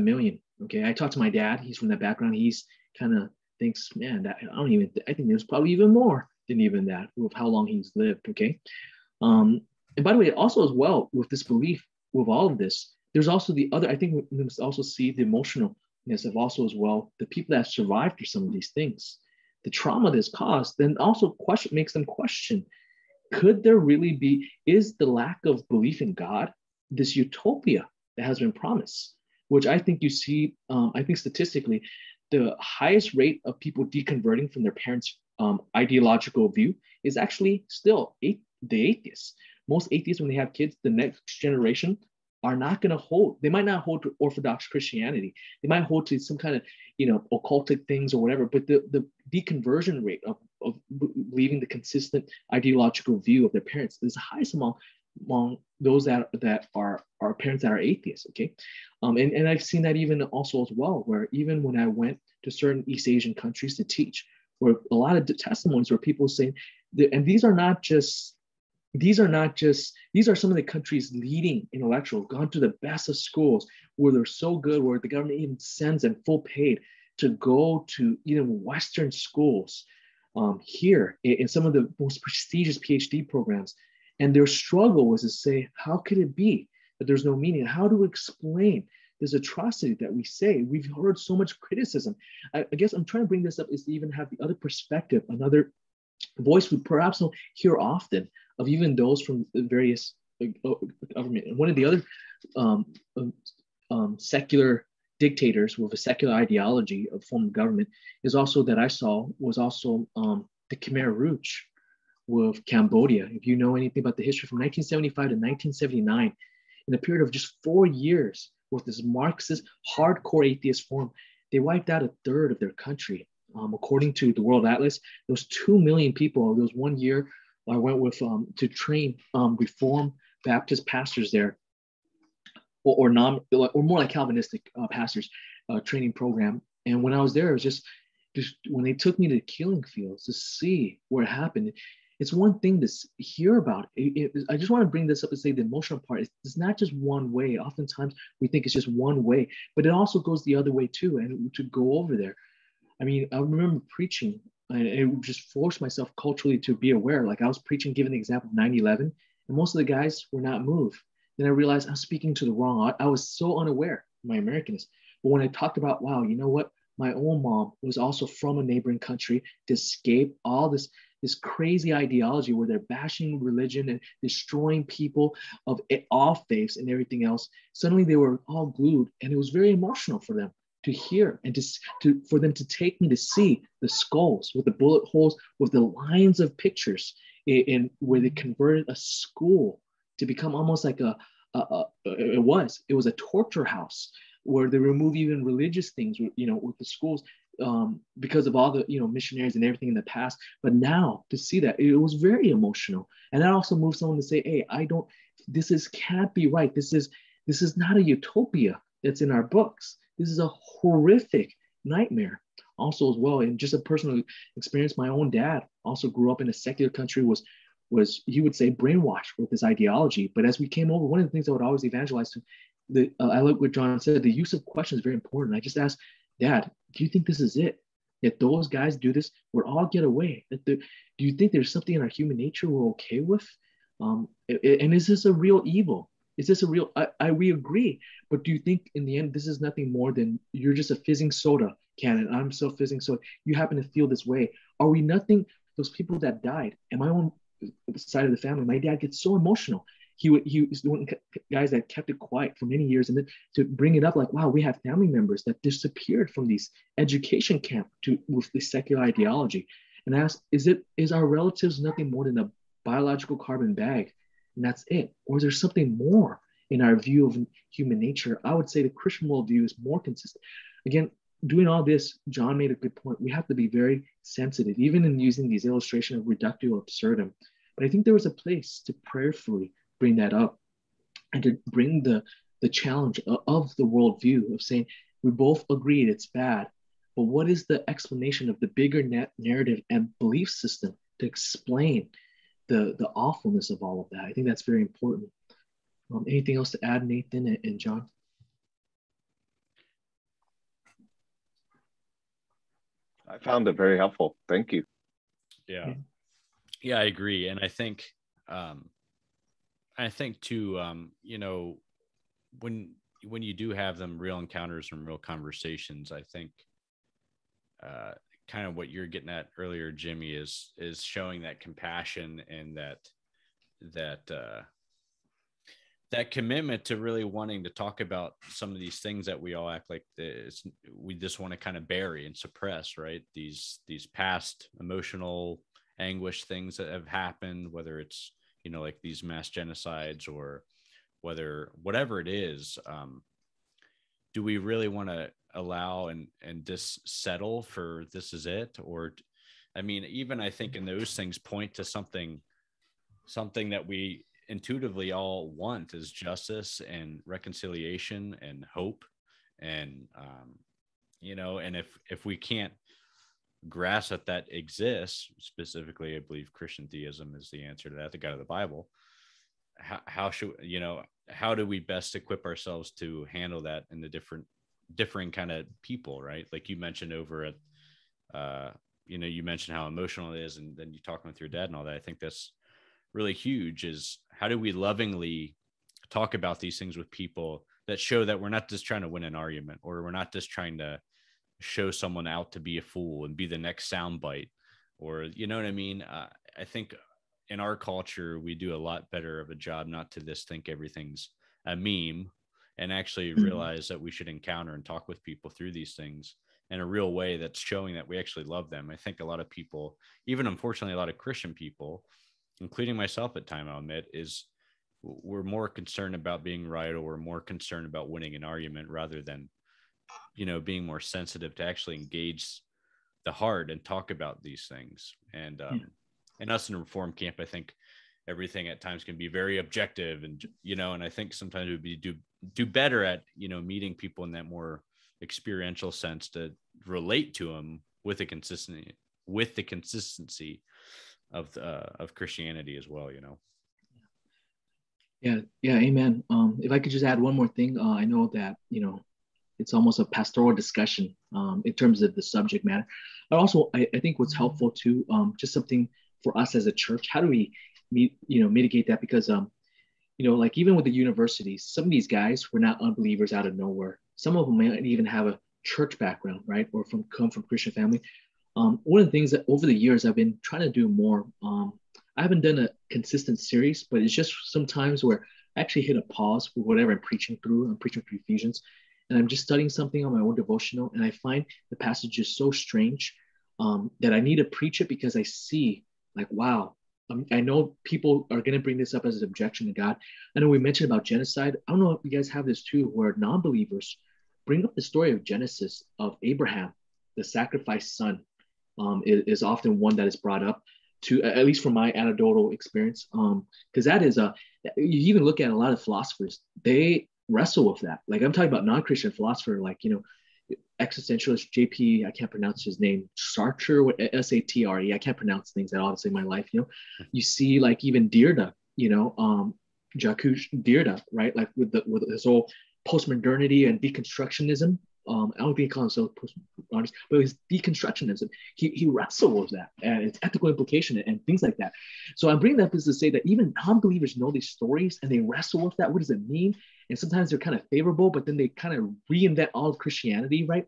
million. Okay, I talked to my dad. He's from that background. He's kind of thinks, man, that I think there's probably even more than even that with how long he's lived. Okay, and by the way, also as well with this belief, with all of this, there's also the other. I think we must also see the emotionalness of also as well the people that survived through some of these things, the trauma that's caused, then also makes them question, could there really be, is the lack of belief in God this utopia that has been promised? Which I think you see, I think statistically, the highest rate of people deconverting from their parents' ideological view is actually still the atheists. Most atheists, when they have kids, the next generation are not going to hold, they might not hold to Orthodox Christianity. They might hold to some kind of, occultic things or whatever, but the deconversion rate of leaving the consistent ideological view of their parents is the highest among those that are parents that are atheists. Okay. And I've seen that even also as well, where even when I went to certain East Asian countries to teach, where a lot of the testimonies where people saying that, and these are some of the countries leading intellectuals, gone to the best of schools where they're so good, where the government even sends them full paid to go to even Western schools here in some of the most prestigious PhD programs. And their struggle was to say, how could it be that there's no meaning? How do we explain this atrocity that we say? We've heard so much criticism. I guess I'm trying to bring this up is to even have the other perspective, another voice we perhaps don't hear often of even those from the various government. And one of the other secular dictators with a secular ideology of form of government is also that I saw was also the Khmer Rouge with Cambodia. If you know anything about the history from 1975 to 1979, in a period of just 4 years with this Marxist hardcore atheist form, they wiped out a third of their country. According to the World Atlas, there was 2 million people. There was 1 year I went with to train Reformed Baptist pastors there, or more like Calvinistic pastors training program. And when I was there, it was just when they took me to the killing fields to see where it happened. It's one thing to hear about. I just want to bring this up and say the emotional part. It's not just one way. Oftentimes we think it's just one way, but it also goes the other way too. And to go over there, I mean, I remember preaching, and it just forced myself culturally to be aware. Like I was preaching, giving the example of 9/11, and most of the guys were not moved. Then I realized I was speaking to the wrong. I was so unaware of my Americanness. But when I talked about, wow, you know what? My own mom was also from a neighboring country to escape all this crazy ideology where they're bashing religion and destroying people of all faiths and everything else. Suddenly they were all glued, and it was very emotional for them to hear and for them to take me to see the skulls with the bullet holes, with the lines of pictures in where they converted a school to become almost like it was a torture house where they remove even religious things, with the schools, because of all the missionaries and everything in the past. But now to see that, it was very emotional, and that also moved someone to say, "Hey, can't be right. This is not a utopia that's in our books. This is a horrific nightmare." Also, as well, and just a personal experience, my own dad also grew up in a secular country, was he would say brainwashed with this ideology. But as we came over, one of the things I would always evangelize to, I like what John said, the use of question is very important. I just asked, Dad, do you think this is it? That those guys do this, we'll all get away. Do you think there's something in our human nature we're okay with? And is this a real evil? Is this a real, we agree, but do you think in the end, this is nothing more than you're just a fizzing soda cannon? I'm so fizzing soda. You happen to feel this way. Are we nothing? Those people that died, and my own side of the family, my dad gets so emotional. He was one of the guys that kept it quiet for many years, and then to bring it up, like, wow, we have family members that disappeared from these education camp with the secular ideology. And I asked, is our relatives nothing more than a biological carbon bag, and that's it? Or is there something more in our view of human nature? I would say the Christian worldview is more consistent. Again, doing all this, John made a good point. We have to be very sensitive, even in using these illustrations of reductio absurdum. But I think there was a place to prayerfully bring that up and to bring the challenge of the worldview of saying, we both agreed it's bad, but what is the explanation of the bigger narrative and belief system to explain the awfulness of all of that? I think that's very important. Anything else to add, Nathan and John? I found it very helpful. Thank you. Yeah, I agree. And I think too, when you do have them real encounters and real conversations, I think kind of what you're getting at earlier, Jimmy, is showing that compassion and that commitment to really wanting to talk about some of these things that we all act like we just want to kind of bury and suppress, right? These past emotional anguish things that have happened, whether it's, you know, like these mass genocides or whatever it is. Do we really want to allow and just settle for this is it? Or, I mean, even I think in those things point to something that we intuitively all want is justice and reconciliation and hope. And, you know, and if we can't grasp that exists, specifically, I believe Christian theism is the answer to that, the God of the Bible. How should, you know, how do we best equip ourselves to handle that in the differing kind of people, right? Like you mentioned over at, you know, you mentioned how emotional it is, and then you talking with your dad and all that. I think that's really huge, is how do we lovingly talk about these things with people that show that we're not just trying to win an argument, or we're not just trying to show someone out to be a fool and be the next soundbite, or, you know what I mean? I think in our culture, we do a lot better of a job not to just think everything's a meme, and actually realize that we should encounter and talk with people through these things in a real way that's showing that we actually love them. I think a lot of people, even unfortunately, a lot of Christian people, including myself at time, I'll admit, is we're more concerned about being right, or we're more concerned about winning an argument rather than, you know, being more sensitive to actually engage the heart and talk about these things. And and us in a Reform camp, I think everything at times can be very objective, and, you know, and I think sometimes it would be do better at, you know, meeting people in that more experiential sense to relate to them with the consistency of Christianity as well, you know. Yeah, amen. If I could just add one more thing, I know that, you know, it's almost a pastoral discussion in terms of the subject matter. But also, I think what's helpful too, just something for us as a church, how do we mitigate that? Because you know, like even with the universities, some of these guys were not unbelievers out of nowhere. Some of them might even have a church background, right? Or come from Christian family. One of the things that over the years I've been trying to do more, I haven't done a consistent series, but it's just sometimes where I actually hit a pause for whatever I'm preaching through. I'm preaching through Ephesians, and I'm just studying something on my own devotional, and I find the passage is so strange that I need to preach it, because I see, like, wow, I know people are going to bring this up as an objection to God. I know we mentioned about genocide. I don't know if you guys have this too, where non-believers bring up the story of Genesis, of Abraham, the sacrificed son, is often one that is brought up, to at least from my anecdotal experience, because that is you even look at a lot of philosophers, they wrestle with that. Like I'm talking about non-Christian philosopher, like, you know, existentialist JP, I can't pronounce his name, Sartre, Satre, I can't pronounce things at all to save my life. You know, you see like even Derrida, you know, Jacques Derrida, right? Like with his whole post-modernity and deconstructionism. I don't think he calls himself post-modernist, but his deconstructionism, he wrestled with that and its ethical implication and things like that. So I'm bringing that up to say that even non-believers know these stories and they wrestle with that. What does it mean? And sometimes they're kind of favorable, but then they kind of reinvent all of Christianity, right?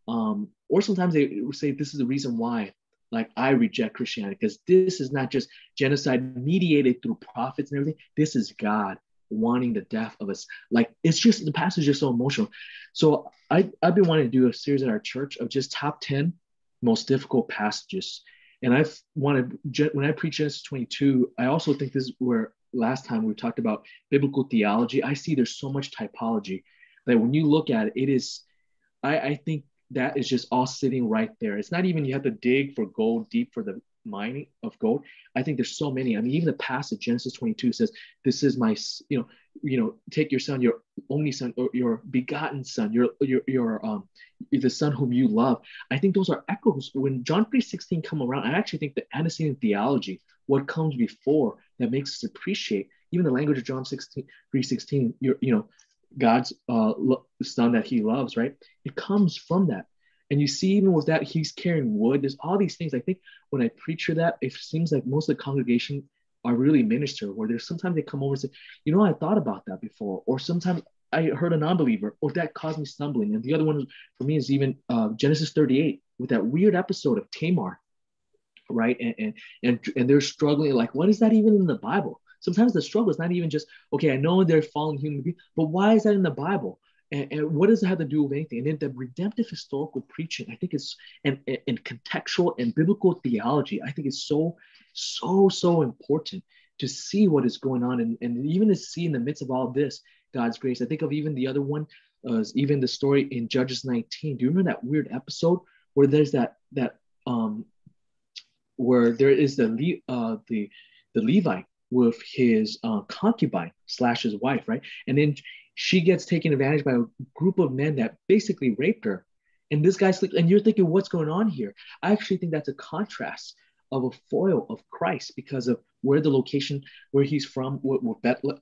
Or sometimes they say this is the reason why, like, I reject Christianity, because this is not just genocide mediated through prophets and everything. This is God wanting the death of us. Like, it's just, the passage is so emotional. So I've been wanting to do a series at our church of just top 10 most difficult passages. And I've wanted, when I preach Genesis 22, I also think this is where last time we talked about biblical theology. I see there's so much typology that when you look at it, it is, I think that is just all sitting right there. It's not even you have to dig for gold deep for the mining of gold. I think there's so many. I mean, even the passage Genesis 22 says, "This is my, take your son, your only son, or your begotten son, your the son whom you love." I think those are echoes. When John 3:16 come around, I actually think the antecedent theology, what comes before, that makes us appreciate even the language of John 3:16. God's son that he loves, right? It comes from that. And you see, even with that, he's carrying wood. There's all these things. I think when I preach for that, it seems like most of the congregation are really minister, where there's sometimes they come over and say, I thought about that before. Or sometimes I heard a non-believer, or that caused me stumbling. And the other one for me is even Genesis 38. with that weird episode of Tamar, right? And they're struggling, like, what is that even in the Bible? Sometimes the struggle is not even just, okay, I know they're fallen human beings, but why is that in the Bible? And what does it have to do with anything? And then the redemptive historical preaching, I think it's, and contextual and biblical theology, I think is so important to see what is going on, and even to see in the midst of all this, God's grace. I think of even the other one, even the story in Judges 19. Do you remember that weird episode where there's that where there is the Levite with his concubine / his wife, right? And then she gets taken advantage by a group of men that basically raped her. And this guy's like, and you're thinking, what's going on here? I actually think that's a contrast of a foil of Christ because of where the location, where he's from, with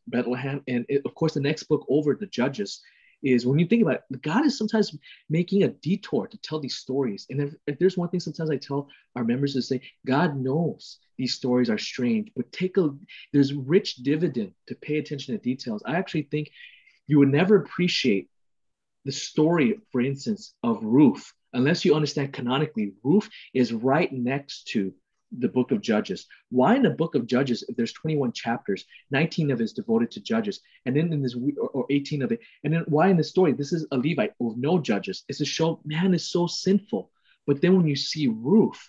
Bethlehem. And of course, the next book over, the Judges, is when you think about it, God is sometimes making a detour to tell these stories. And if there's one thing sometimes I tell our members to say, God knows these stories are strange, but there's rich dividend to pay attention to details. I actually think you would never appreciate the story, for instance, of Ruth, unless you understand canonically, Ruth is right next to the book of Judges. Why in the book of Judges, if there's 21 chapters, 19 of it is devoted to Judges, and then in this, or 18 of it, and then why in the story, this is a Levite with no judges. It's to show man is so sinful. But then when you see Ruth,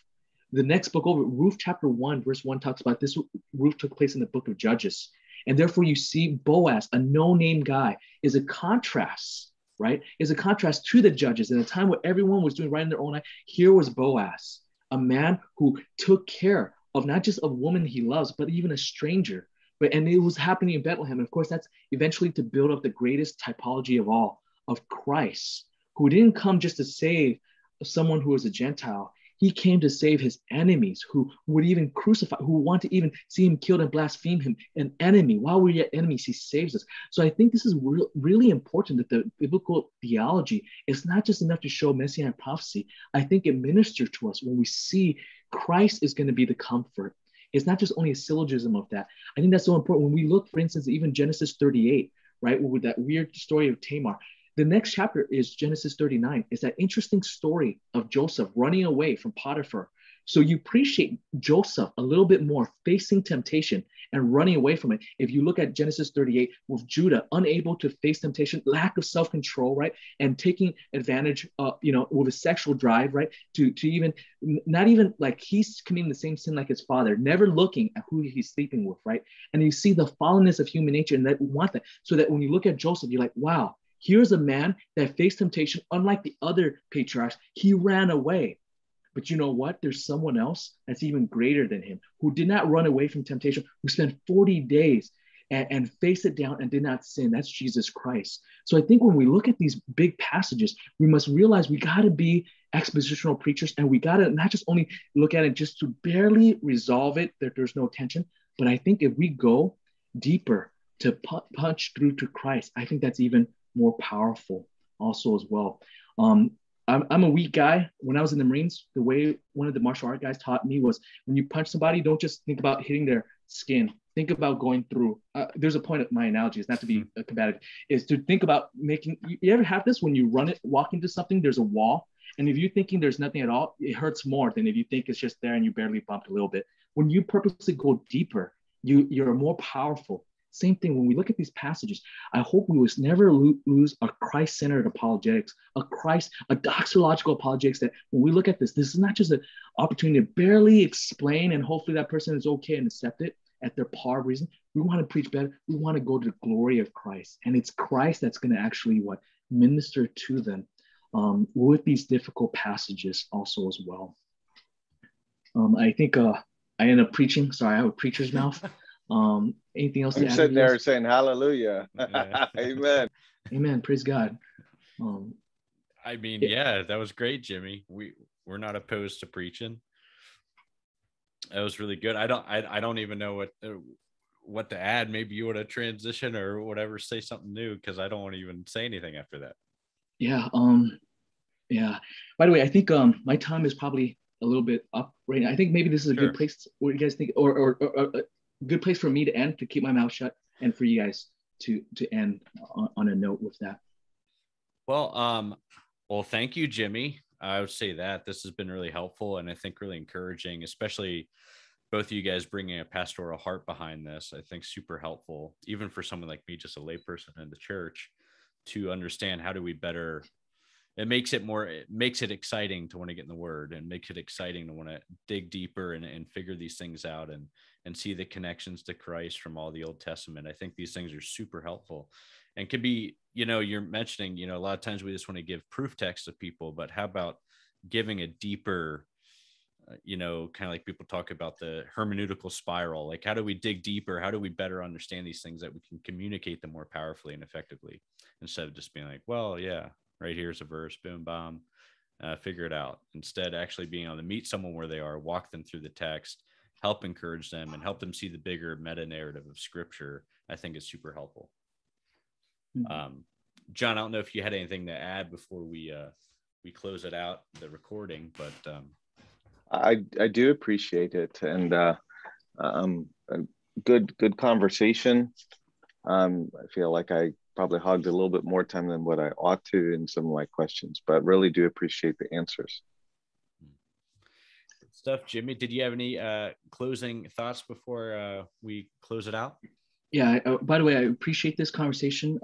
the next book over, Ruth chapter 1, verse 1 talks about this. Ruth took place in the book of Judges. And therefore you see Boaz, a no-name guy, is a contrast, right? Is a contrast to the Judges. In a time where everyone was doing right in their own life, here was Boaz, a man who took care of not just a woman he loves, but even a stranger. And it was happening in Bethlehem. And of course, that's eventually to build up the greatest typology of all, of Christ, who didn't come just to save someone who was a Gentile. He came to save his enemies, who would even crucify, who want to even see him killed and blaspheme him, an enemy. While we're yet enemies, he saves us. So I think this is really important, that the biblical theology is not just enough to show messianic prophecy. I think it ministers to us when we see Christ is going to be the comfort. It's not just only a syllogism of that. I think that's so important. When we look, for instance, even Genesis 38, right, with that weird story of Tamar. The next chapter is Genesis 39. It's that interesting story of Joseph running away from Potiphar. So you appreciate Joseph a little bit more, facing temptation and running away from it. If you look at Genesis 38 with Judah, unable to face temptation, lack of self-control, right? And taking advantage, with a sexual drive, right? To even, not even like he's committing the same sin like his father, never looking at who he's sleeping with, right? And you see the fallenness of human nature, and that we want that. So that when you look at Joseph, you're like, wow, here's a man that faced temptation. Unlike the other patriarchs, he ran away. But you know what? There's someone else that's even greater than him, who did not run away from temptation, who spent 40 days and faced it down and did not sin. That's Jesus Christ. So I think when we look at these big passages, we must realize we got to be expositional preachers, and we got to not just only look at it just to barely resolve it, that there's no tension, but I think if we go deeper to punch through to Christ, I think that's even more powerful also as well. I'm a weak guy. When I was in the Marines, the way one of the martial art guys taught me was, when you punch somebody, don't just think about hitting their skin. Think about going through. There's a point of my analogy, is not to be combative, is to think about making. You ever have this when you walk into something, there's a wall, and if you're thinking there's nothing at all, it hurts more than if you think it's just there and you barely bumped a little bit. When you purposely go deeper, you're more powerful. Same thing when we look at these passages. I hope we will never lose a Christ-centered apologetics, a doxological apologetics, that when we look at this is not just an opportunity to barely explain and hopefully that person is okay and accept it at their par of reason. We want to preach better. We want to go to the glory of Christ. And it's Christ that's going to actually minister to them with these difficult passages also as well. I think I end up preaching. Sorry, I have a preacher's mouth. Anything else? I'm sitting there saying hallelujah. Amen. Amen. Praise God. That was great, Jimmy. We're not opposed to preaching. That was really good. I don't even know what to add. Maybe you want to transition or whatever, say something new, because I don't want to even say anything after that. Yeah. Yeah. By the way, I think my time is probably a little bit up right now. I think maybe this is a good place. What do you guys think? Or good place for me to end, to keep my mouth shut, and for you guys to end on a note with that. Well, thank you, Jimmy. I would say that this has been really helpful and I think really encouraging, especially both of you guys bringing a pastoral heart behind this. I think super helpful, even for someone like me, just a layperson in the church, to understand how do we better. It makes it exciting to want to get in the word, and makes it exciting to want to dig deeper and figure these things out and see the connections to Christ from all the Old Testament. I think these things are super helpful and can be, you're mentioning, a lot of times we just want to give proof text to people, but how about giving a deeper, kind of like people talk about the hermeneutical spiral, like how do we dig deeper? How do we better understand these things that we can communicate them more powerfully and effectively, instead of just being like, well, yeah, right here's a verse, boom, bomb, figure it out. Instead, actually being able to meet someone where they are, walk them through the text, help encourage them, and help them see the bigger meta narrative of Scripture, I think is super helpful. John, I don't know if you had anything to add before we close it out, the recording, but I do appreciate it, and a good conversation. I feel like I probably hogged a little bit more time than what I ought to in some of my questions, but really do appreciate the answers. Good stuff. Jimmy, did you have any closing thoughts before we close it out? Yeah. By the way, I appreciate this conversation.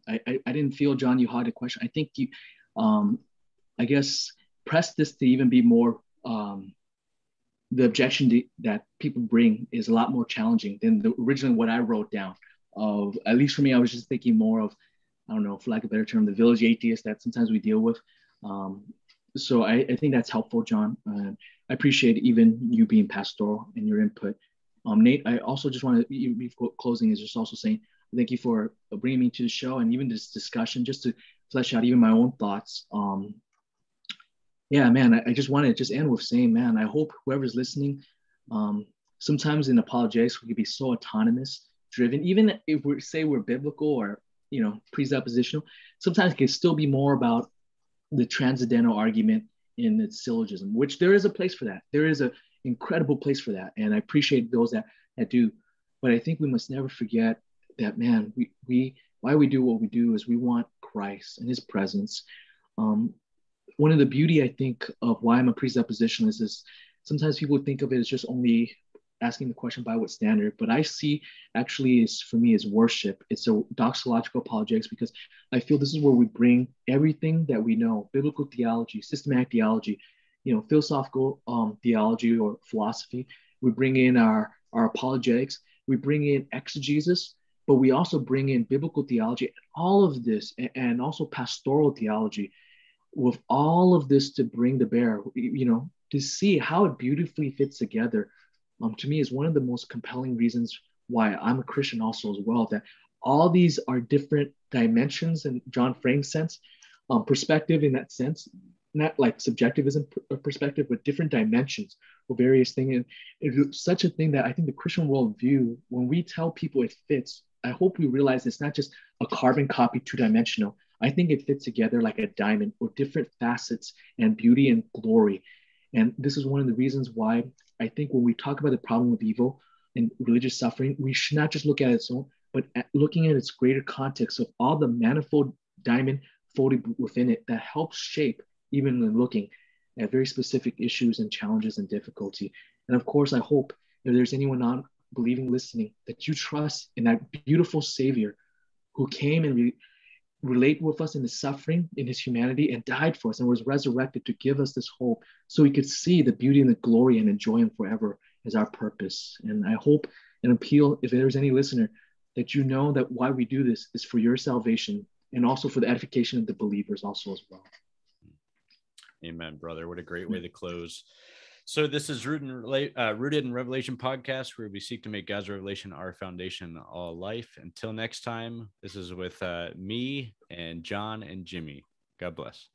I didn't feel, John, you had a question. I think you, I guess, press this to even be more. The objection that people bring is a lot more challenging than originally what I wrote down. Of, at least for me, I was just thinking more of, I don't know, for lack of a better term, the village atheist that sometimes we deal with. So I think that's helpful, John. I appreciate even you being pastoral and your input. Nate, I also just want to, before closing, is just also saying thank you for bringing me to the show and even this discussion, just to flesh out even my own thoughts. Yeah, man, I just want to just end with saying, man, I hope whoever's listening, sometimes in apologetics, we can be so autonomous driven, even if we say we're biblical or, presuppositional, sometimes it can still be more about the transcendental argument in the syllogism, which there is a place for that. There is an incredible place for that. And I appreciate those that do. But I think we must never forget that, man, why we do what we do is we want Christ and his presence. One of the beauty, I think, of why I'm a presuppositionalist is sometimes people think of it as just only asking the question by what standard, but I see actually is, for me, is worship. It's a doxological apologetics, because I feel this is where we bring everything that we know, biblical theology, systematic theology, philosophical theology or philosophy. We bring in our apologetics, we bring in exegesis, but we also bring in biblical theology, and all of this, and also pastoral theology, with all of this to bring to bear, to see how it beautifully fits together. To me, is one of the most compelling reasons why I'm a Christian also as well, that all these are different dimensions in John Frank's sense, perspective in that sense, not like subjectivism perspective, but different dimensions of various things. And it's such a thing that I think the Christian worldview, when we tell people it fits, I hope we realize it's not just a carbon copy, two-dimensional. I think it fits together like a diamond with different facets and beauty and glory. And this is one of the reasons why I think when we talk about the problem of evil and religious suffering, we should not just look at its own, but looking at its greater context of all the manifold diamond folded within it that helps shape, even when looking at very specific issues and challenges and difficulty. And of course, I hope if there's anyone non-believing listening, that you trust in that beautiful Savior who came and relate with us in his suffering, in his humanity, and died for us and was resurrected to give us this hope so we could see the beauty and the glory and enjoy him forever as our purpose. And I hope and appeal, if there's any listener, that you know that why we do this is for your salvation and also for the edification of the believers also as well. Amen, brother. What a great way to close. So this is Rooted in Revelation podcast, where we seek to make God's revelation our foundation in all life. Until next time, this is with me and John and Jimmy. God bless.